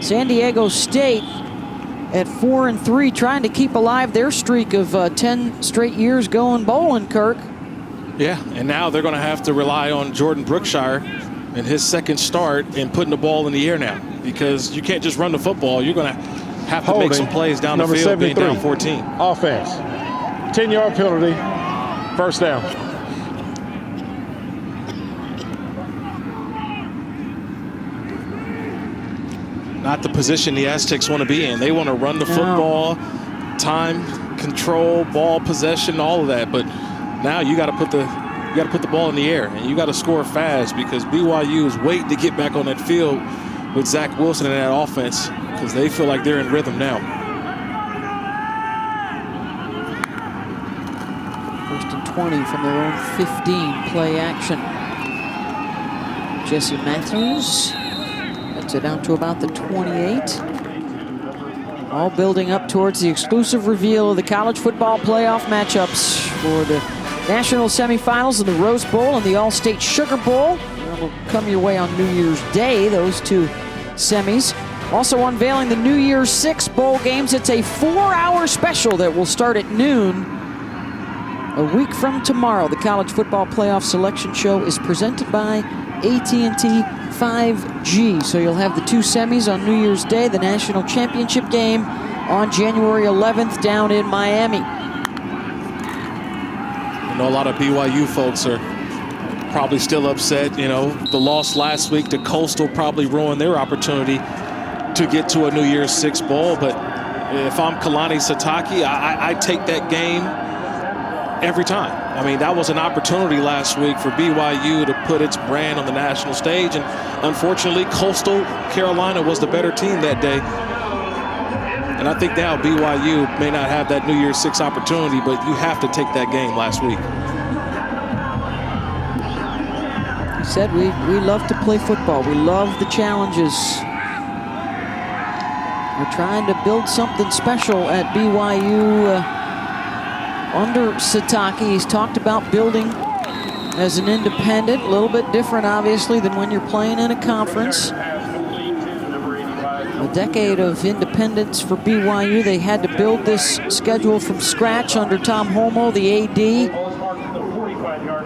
San Diego State at 4-3, trying to keep alive their streak of 10 straight years going bowling, Kirk. Yeah, and now they're going to have to rely on Jordan Brookshire in his 2nd start and putting the ball in the air now, because you can't just run the football. You're going to have to make some plays down the field, being down 14. Offense, 10-yard penalty, 1st down. Not the position the Aztecs want to be in. They want to run the football, time, control, ball possession, all of that. But now you got to put the ball in the air, and you got to score fast, because BYU is waiting to get back on that field with Zach Wilson in that offense, because they feel like they're in rhythm now. 1st and 20 from their own 15, play action. Jesse Matthews gets it down to about the 28. All building up towards the exclusive reveal of the college football playoff matchups for the national semifinals of the Rose Bowl and the All-State Sugar Bowl. That'll come your way on New Year's Day, those 2 semis. Also unveiling the New Year's 6 bowl games. It's a 4-hour special that will start at noon a week from tomorrow. The College Football Playoff Selection Show is presented by AT&T 5G. So you'll have the 2 semis on New Year's Day, the national championship game on January 11th down in Miami. I know a lot of BYU folks are probably still upset. You know, the loss last week to Coastal probably ruined their opportunity to get to a New Year's Six bowl. But if I'm Kalani Sitake, I take that game every time. I mean, that was an opportunity last week for BYU to put its brand on the national stage. And unfortunately, Coastal Carolina was the better team that day. And I think now BYU may not have that New Year's Six opportunity, but you have to take that game last week. He said we love to play football. We love the challenges. We're trying to build something special at BYU under Sitake. He's talked about building as an independent, a little bit different, obviously, than when you're playing in a conference. A decade of independence for BYU. They had to build this schedule from scratch under Tom Holmoe, the AD,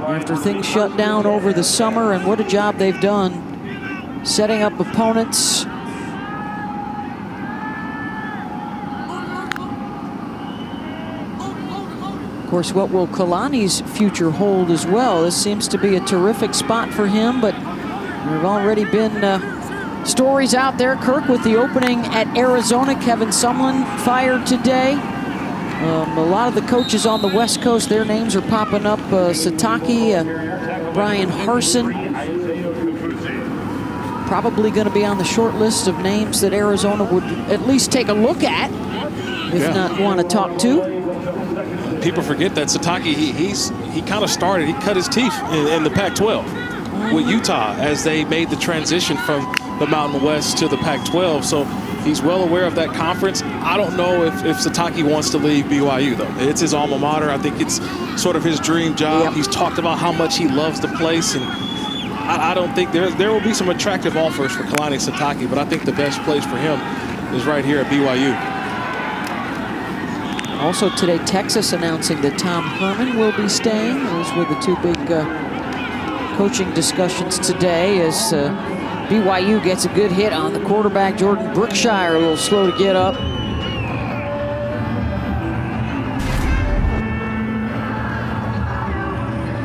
after things shut down over the summer, and what a job they've done setting up opponents. Of course, what will Kalani's future hold as well? This seems to be a terrific spot for him, but there have already been stories out there, Kirk, with the opening at Arizona. Kevin Sumlin fired today. A lot of the coaches on the West Coast, their names are popping up. Sitake, Brian Harsin, probably going to be on the short list of names that Arizona would at least take a look at, if not want to talk to. People forget that Sitake, he kind of started, he cut his teeth in the Pac-12 with Utah as they made the transition from the Mountain West to the Pac-12. So he's well aware of that conference. I don't know if Sitake wants to leave BYU, though. It's his alma mater. I think it's sort of his dream job. Yep. He's talked about how much he loves the place, and I don't think there will be some attractive offers for Kalani Sitake, but I think the best place for him is right here at BYU. Also today, Texas announcing that Tom Herman will be staying. Those were the two big coaching discussions today as BYU gets a good hit on the quarterback, Jordan Brookshire, a little slow to get up.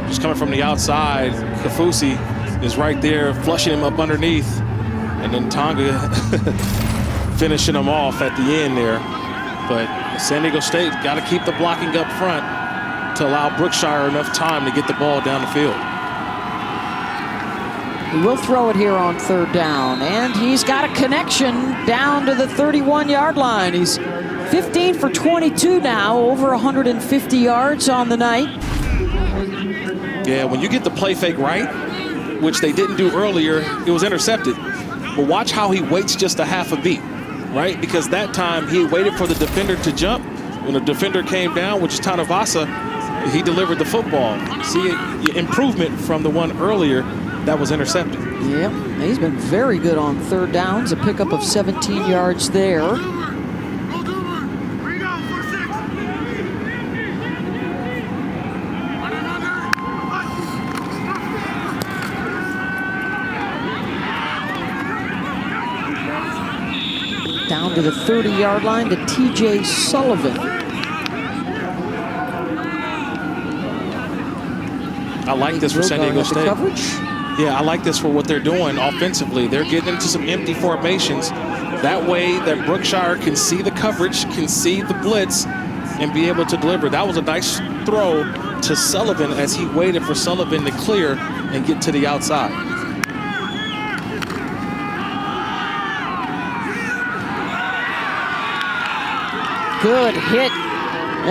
Just coming from the outside, Kafusi is right there, flushing him up underneath. And then Tonga finishing him off at the end there. But San Diego State got to keep the blocking up front to allow Brookshire enough time to get the ball down the field. He will throw it here on third down, and he's got a connection down to the 31-yard line. He's 15 for 22 now, over 150 yards on the night. Yeah, when you get the play fake right, which they didn't do earlier, it was intercepted. But watch how he waits just a half a beat, right? Because that time he waited for the defender to jump. When the defender came down, which is Tanavasa, he delivered the football. See, improvement from the one earlier that was intercepted. Yep, he's been very good on third downs, a pickup of 17 yards there. Down to the 30-yard line to TJ Sullivan. I like this for San Diego State. Coverage. Yeah, I like this for what they're doing offensively. They're getting into some empty formations. That way that Brookshire can see the coverage, can see the blitz, and be able to deliver. That was a nice throw to Sullivan as he waited for Sullivan to clear and get to the outside. Good hit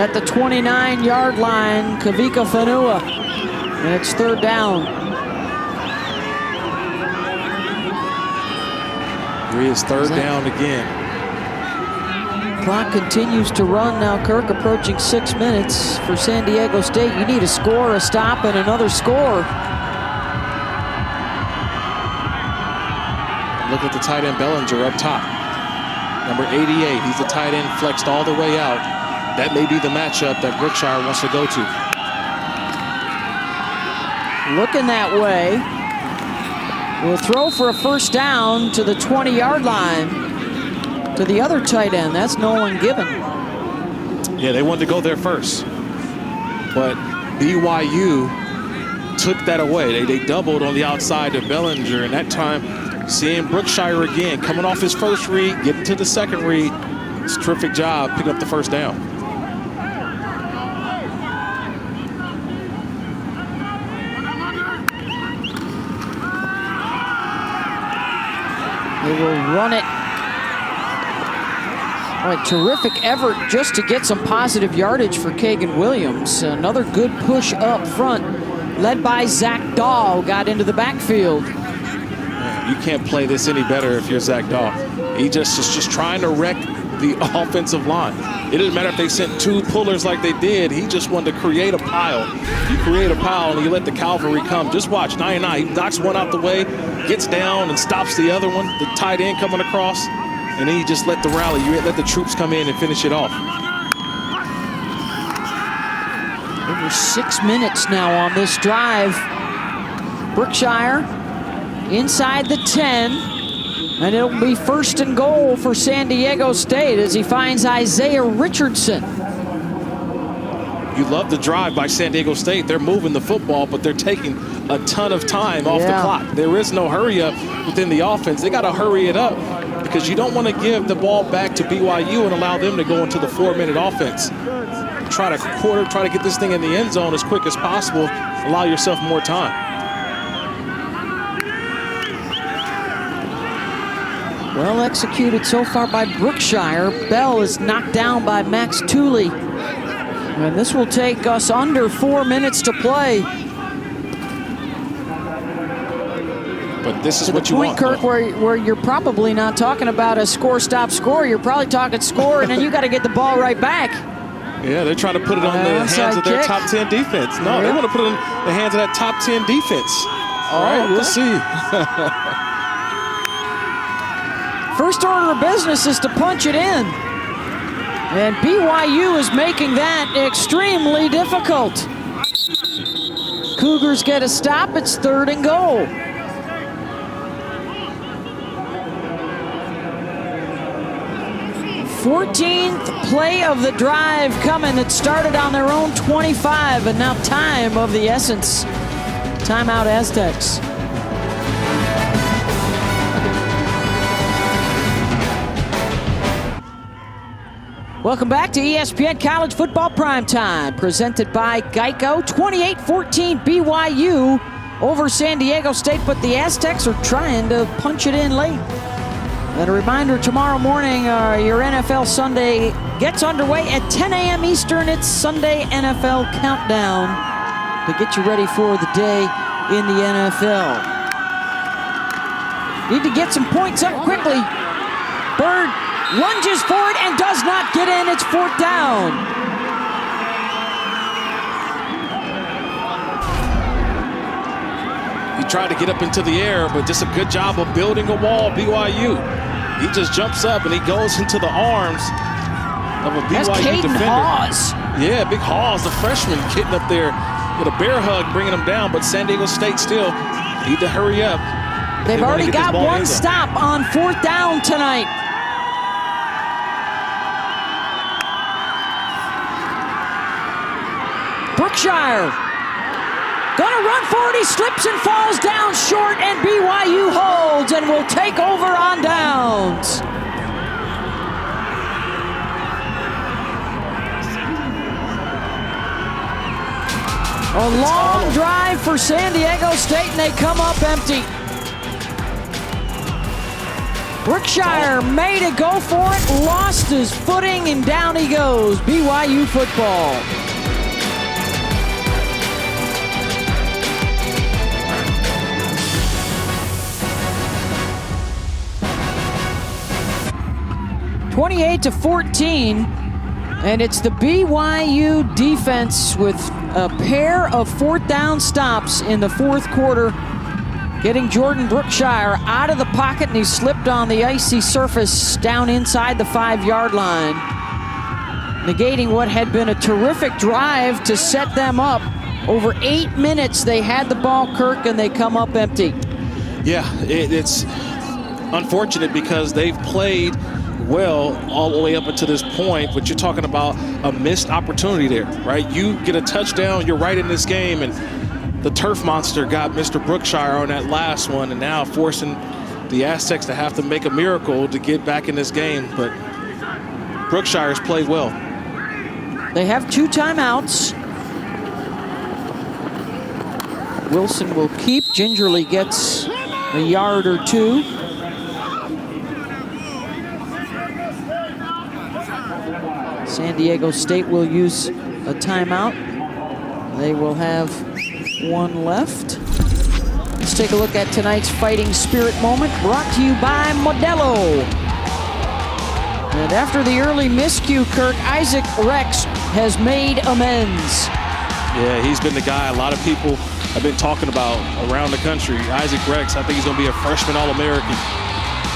at the 29-yard line, Kavika Fanua. And it's third down. Here is third down again. Clock continues to run now, Kirk, approaching 6 minutes for San Diego State. You need a score, a stop, and another score. Look at the tight end Bellinger up top. Number 88, he's the tight end flexed all the way out. That may be the matchup that Brookshire wants to go to. Looking that way. will throw for a first down to the 20-yard line to the other tight end. That's Nolan Gibbon. Yeah, they wanted to go there first. But BYU took that away. They doubled on the outside to Bellinger, and that time seeing Brookshire again coming off his first read, getting to the second read. It's a terrific job picking up the first down. They will run it. Oh, a terrific effort just to get some positive yardage for Kagan Williams. Another good push up front, led by Zach Dahl, got into the backfield. You can't play this any better if you're Zach Dahl. He just is just trying to wreck the offensive line. It didn't matter if they sent 2 pullers like they did. He just wanted to create a pile. You create a pile and you let the cavalry come. Just watch 99. He knocks one out the way, gets down and stops the other one, the tight end coming across, and then you just let the rally. You let the troops come in and finish it off. Over 6 minutes now on this drive. Brookshire inside the 10, and it'll be first and goal for San Diego State as he finds Isaiah Richardson. You love the drive by San Diego State. They're moving the football, but they're taking a ton of time off the clock. There is no hurry up within the offense. They got to hurry it up because you don't want to give the ball back to BYU and allow them to go into the 4-minute offense. Try to get this thing in the end zone as quick as possible. Allow yourself more time. Well executed so far by Brookshire. Bell is knocked down by Max Tooley. And this will take us under 4 minutes to play. But this is what you want. Kirk, where you're probably not talking about a score, stop, score. You're probably talking score, and then you got to get the ball right back. Yeah, they're trying to put it on the hands of their top 10 defense. No, they want to put it in the hands of that top 10 defense. All right, we'll see. First order of business is to punch it in. And BYU is making that extremely difficult. Cougars get a stop. It's 3rd and goal. Fourteenth play of the drive coming. It started on their own 25, and now time of the essence. Timeout Aztecs. Welcome back to ESPN College Football Primetime, presented by Geico. 28-14 BYU over San Diego State, but the Aztecs are trying to punch it in late. And a reminder, tomorrow morning, your NFL Sunday gets underway at 10 a.m. Eastern. It's Sunday NFL Countdown to get you ready for the day in the NFL. Need to get some points up quickly. Bird lunges for it and does not get in. It's 4th down. He tried to get up into the air, but just a good job of building a wall, BYU. He just jumps up and he goes into the arms of a BYU defender. Hawes. Yeah, big Hawes, the freshman, getting up there with a bear hug, bringing him down, but San Diego State still need to hurry up. They've already got one stop on 4th down tonight. Brookshire gonna run for it. He slips and falls down short, and BYU holds and will take over on downs. A long drive for San Diego State, and they come up empty. Brookshire made a go for it, lost his footing, and down he goes. BYU football. (28-14), and it's the BYU defense with a pair of 4th down stops in the 4th quarter, getting Jordan Brookshire out of the pocket, and he slipped on the icy surface down inside the 5-yard line, negating what had been a terrific drive to set them up. Over 8 minutes they had the ball, Kirk, and they come up empty. Yeah, it's unfortunate because they've played well all the way up until this point, but you're talking about a missed opportunity there, right? You get a touchdown, you're right in this game, and the turf monster got Mr. Brookshire on that last one, and now forcing the Aztecs to have to make a miracle to get back in this game. But Brookshire's played well. They have 2 timeouts. Wilson will keep. Gingerly gets a yard or 2. San Diego State will use a timeout. They will have 1 left. Let's take a look at tonight's Fighting Spirit moment, brought to you by Modelo. And after the early miscue, Kirk, Isaac Rex has made amends. Yeah, he's been the guy a lot of people have been talking about around the country. Isaac Rex, I think he's going to be a freshman All-American.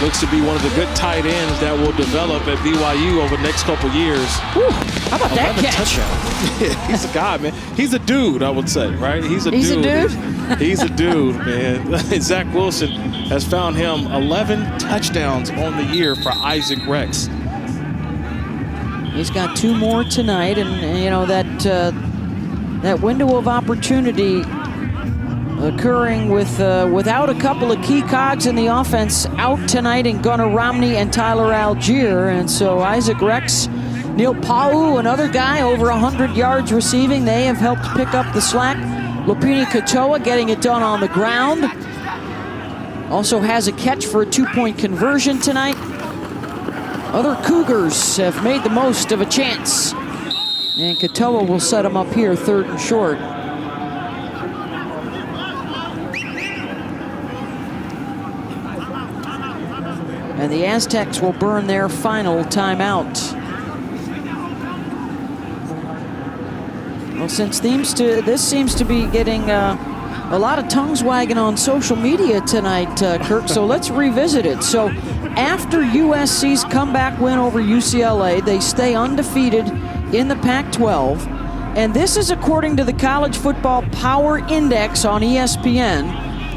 Looks to be one of the good tight ends that will develop at BYU over the next couple years. Whew, how about that catch? Yeah, he's a guy, man. He's a dude, I would say, right? He's a dude. He's a dude, man. Zach Wilson has found him 11 touchdowns on the year for Isaac Rex. He's got 2 more tonight, and you know that window of opportunity occurring with without a couple of key cogs in the offense out tonight in Gunnar Romney and Tyler Algier, and so Isaac Rex, Neil Pau, another guy over 100 yards receiving, they have helped pick up the slack. Lupini Katoa getting it done on the ground. Also has a catch for a 2-point conversion tonight. Other Cougars have made the most of a chance. And Katoa will set him up here, 3rd and short. And the Aztecs will burn their final timeout. Well, since this seems to be getting a lot of tongues wagging on social media tonight, Kirk, so let's revisit it. So after USC's comeback win over UCLA, they stay undefeated in the Pac-12. And this is according to the College Football Power Index on ESPN.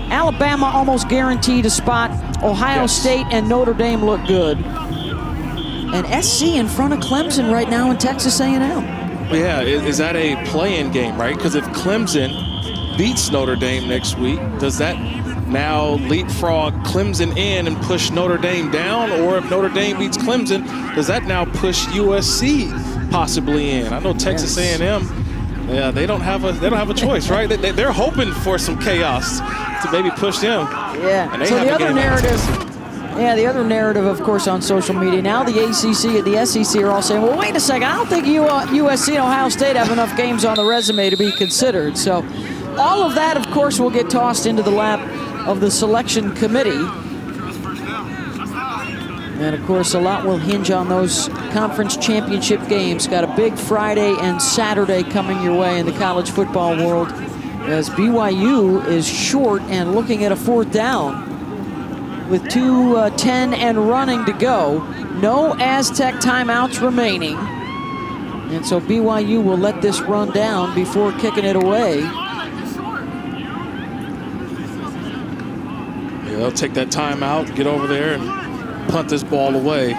Alabama almost guaranteed a spot. Ohio State and Notre Dame look good. And SC in front of Clemson right now in Texas A&M. Yeah, is that a play-in game, right? Because if Clemson beats Notre Dame next week, does that now leapfrog Clemson in and push Notre Dame down? Or if Notre Dame beats Clemson, does that now push USC possibly in? I know Texas A&M, yeah, they don't have a choice, right? They're hoping for some chaos to maybe push them. Yeah. And they so have the a other game narrative, the other narrative, of course, on social media now, the ACC and the SEC are all saying, well, wait a second, I don't think USC and Ohio State have enough games on the resume to be considered. So all of that, of course, will get tossed into the lap of the selection committee. And, of course, a lot will hinge on those conference championship games. Got a big Friday and Saturday coming your way in the college football world, as BYU is short and looking at a 4th down with 2:10 and running to go. No Aztec timeouts remaining. And so BYU will let this run down before kicking it away. Yeah, they'll take that timeout, get over there, and punt this ball away.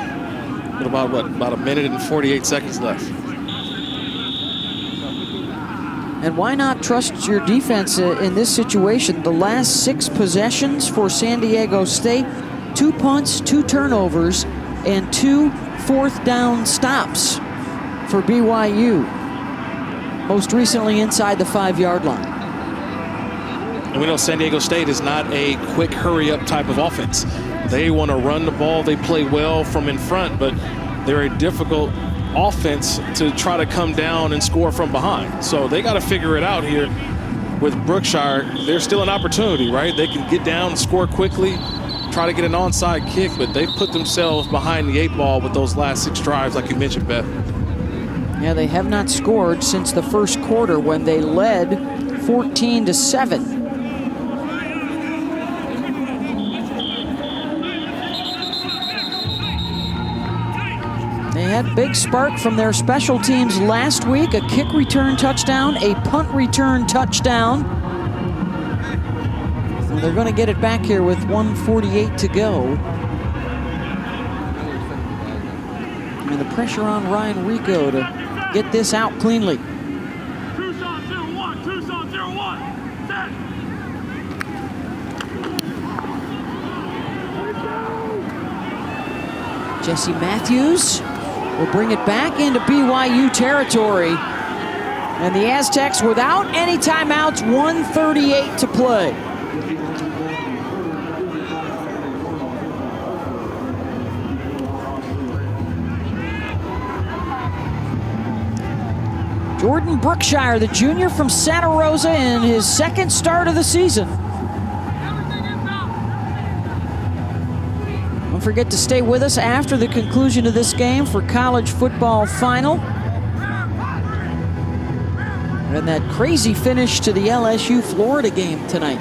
With about a minute and 48 seconds left. And why not trust your defense in this situation? The last 6 possessions for San Diego State, 2 punts, 2 turnovers, and 2 4th down stops for BYU. Most recently inside the 5-yard line. And we know San Diego State is not a quick hurry-up type of offense. They want to run the ball. They play well from in front, but they're a difficult offense to try to come down and score from behind. So they got to figure it out here with Brookshire. There's still an opportunity, right? They can get down and score quickly, try to get an onside kick, but they've put themselves behind the 8 ball with those last 6 drives, like you mentioned, Beth. Yeah, they have not scored since the first quarter when they led 14-7. They had big spark from their special teams last week, a kick return touchdown, a punt return touchdown. Well, they're going to get it back here with 1:48 to go. And the pressure on Ryan Rico to get this out cleanly. Tucson 0-1, Tucson 0-1, set. Jesse Matthews will bring it back into BYU territory. And the Aztecs without any timeouts, 1:38 to play. Jordan Brookshire, the junior from Santa Rosa, in his second start of the season. Don't forget to stay with us after the conclusion of this game for college football final. And that crazy finish to the LSU-Florida game tonight.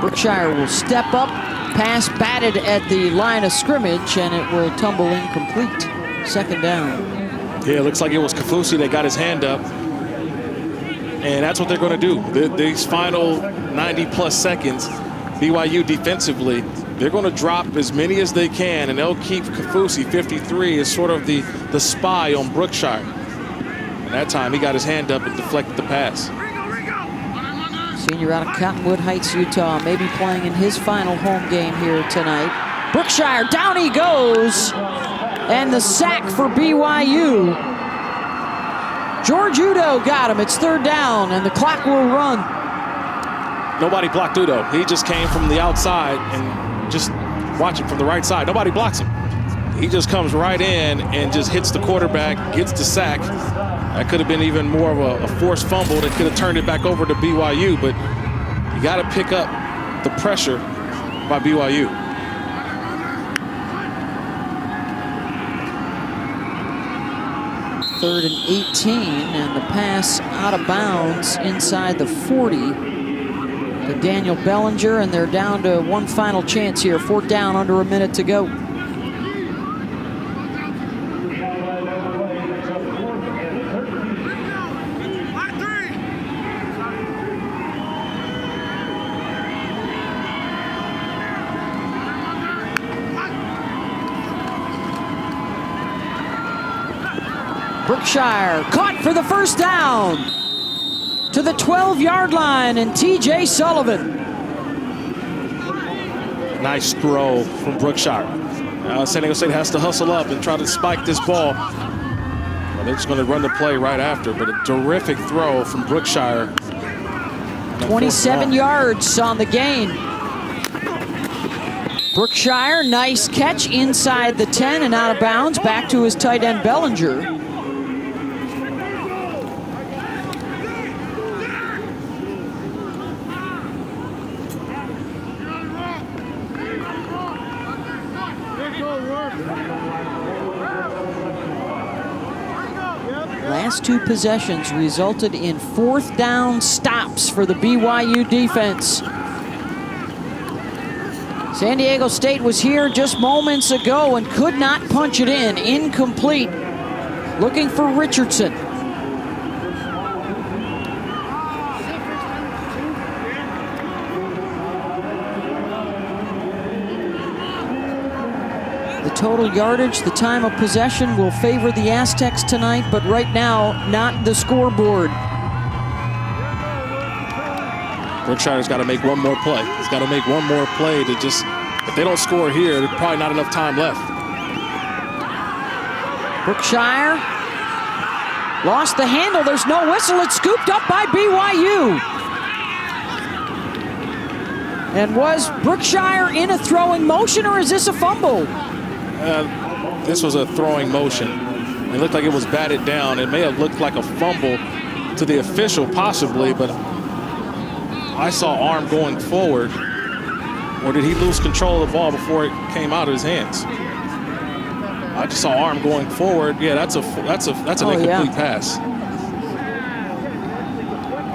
Brookshire will step up. Pass batted at the line of scrimmage, and it will tumble incomplete. Second down. Yeah, it looks like it was Kafusi that got his hand up. And that's what they're going to do. These final 90-plus seconds, BYU defensively, they're going to drop as many as they can, and they'll keep Kafusi, 53, as sort of the spy on Brookshire. And that time, he got his hand up and deflected the pass. Senior out of Cottonwood Heights, Utah, maybe playing in his final home game here tonight. Brookshire, down he goes. And the sack for BYU. George Udo got him. It's third down, and the clock will run. Nobody blocked Udo. He just came from the outside and just watch it from the right side. Nobody blocks him. He just comes right in and just hits the quarterback, gets the sack. That could have been even more of a forced fumble that could have turned it back over to BYU, but you got to pick up the pressure by BYU. Third and 18, and the pass out of bounds inside the 40 to Daniel Bellinger, and they're down to one final chance here. Fourth down, under a minute to go. Brookshire caught for the first down to the 12-yard line, and TJ Sullivan. Nice throw from Brookshire. San Diego State has to hustle up and try to spike this ball. Well, they're just going to run the play right after, but a terrific throw from Brookshire. 27 yards on the gain. Brookshire, nice catch inside the 10 and out of bounds, back to his tight end Bellinger. Last two possessions resulted in fourth down stops for the BYU defense. San Diego State was here just moments ago and could not punch it in. Incomplete. Looking for Richardson. The total yardage, the time of possession will favor the Aztecs tonight, but right now, not the scoreboard. Brookshire's got to make one more play. He's got to make one more play to just, if they don't score here, there's probably not enough time left. Brookshire lost the handle. There's no whistle. It's scooped up by BYU. And was Brookshire in a throwing motion, or is this a fumble? This was a throwing motion. It looked like it was batted down. It may have looked like a fumble to the official, possibly, but I saw arm going forward. Or did he lose control of the ball before it came out of his hands? I just saw arm going forward. Yeah, that's an incomplete pass.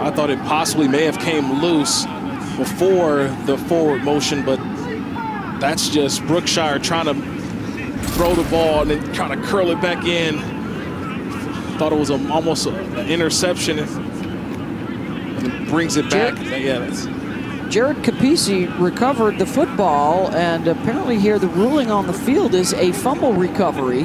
I thought it possibly may have came loose before the forward motion, but that's just Brookshire trying to throw the ball and then trying to curl it back in Thought it was almost an interception. And brings it back. Jared Capisi recovered the football, and apparently here the ruling on the field is a fumble recovery.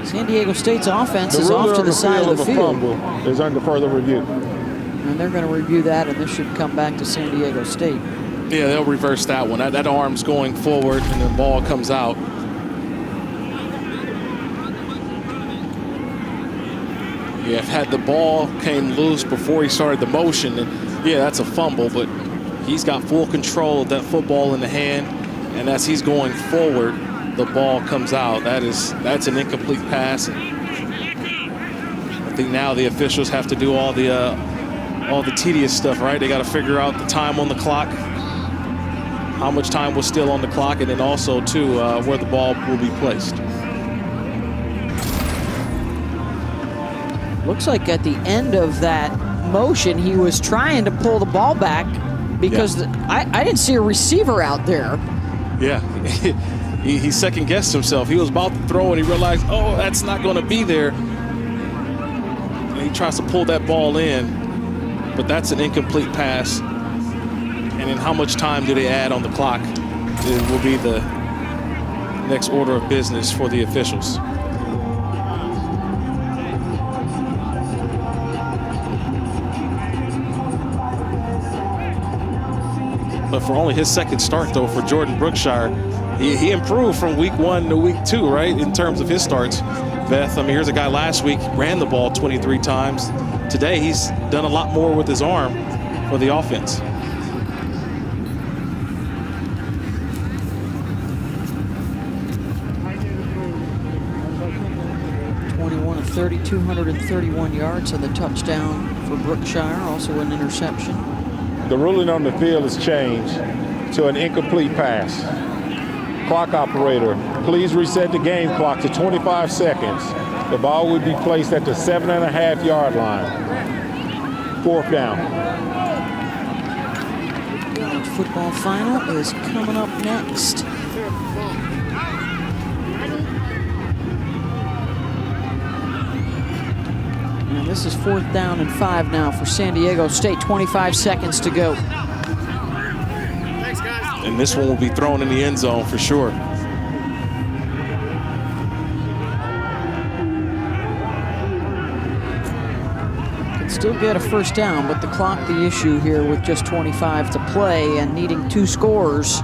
San Diego State's offense is off to the side of the field. Fumble is under further review. And they're going to review that, and this should come back to San Diego State. Yeah, they'll reverse that one. That arm's going forward, and the ball comes out. Yeah, had the ball came loose before he started the motion, and yeah, that's a fumble, but he's got full control of that football in the hand, and as he's going forward, the ball comes out. That's an incomplete pass. I think now the officials have to do all the tedious stuff, right? They got to figure out the time on the clock, how much time was still on the clock, and then also too where the ball will be placed. Looks like at the end of that motion, he was trying to pull the ball back because I didn't see a receiver out there. Yeah, he second-guessed himself. He was about to throw, and he realized, oh, that's not going to be there. And he tries to pull that ball in, but that's an incomplete pass. And then how much time do they add on the clock? It will be the next order of business for the officials. But for only his second start, though, for Jordan Brookshire, he improved from week 1 to week 2, right, in terms of his starts. Beth, I mean, here's a guy last week, ran the ball 23 times. Today, he's done a lot more with his arm for the offense. '21 of 30, 231 yards on the touchdown for Brookshire, also an interception. The ruling on the field has changed to an incomplete pass. Clock operator, please reset the game clock to 25 seconds. The ball would be placed at the 7.5-yard line. 4th down. College football final is coming up next. And this is 4th down and 5 now for San Diego State. 25 seconds to go. And this one will be thrown in the end zone for sure. Can still get a first down, but the clock the issue here with just 25 to play and needing 2 scores.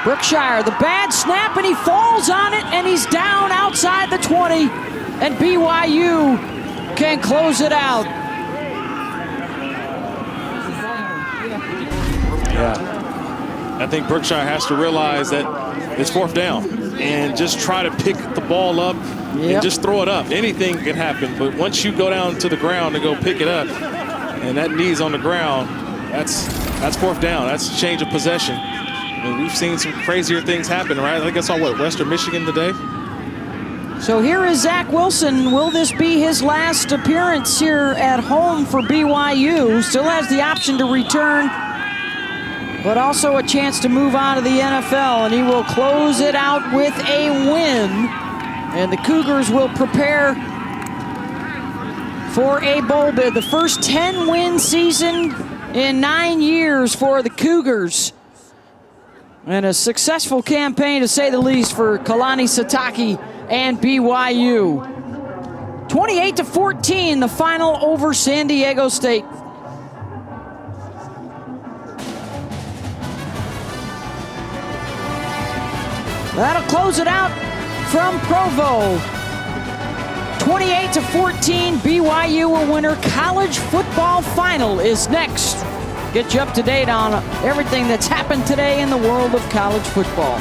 Brookshire, the bad snap, and he falls on it, and he's down outside the 20, and BYU can close it out. Yeah, I think Brookshire has to realize that it's 4th down and just try to pick the ball up and just throw it up. Anything can happen, but once you go down to the ground and go pick it up, and that knee's on the ground, that's 4th down. That's a change of possession. I mean, we've seen some crazier things happen, right? I think I saw, Western Michigan today? So here is Zach Wilson. Will this be his last appearance here at home for BYU? Still has the option to return, but also a chance to move on to the NFL, and he will close it out with a win. And the Cougars will prepare for a bowl bid. The first 10-win season in 9 years for the Cougars. And a successful campaign, to say the least, for Kalani Sitake and BYU. 28-14, the final over San Diego State. That'll close it out from Provo. 28-14, BYU will winner. College football final is next. Get you up to date on everything that's happened today in the world of college football.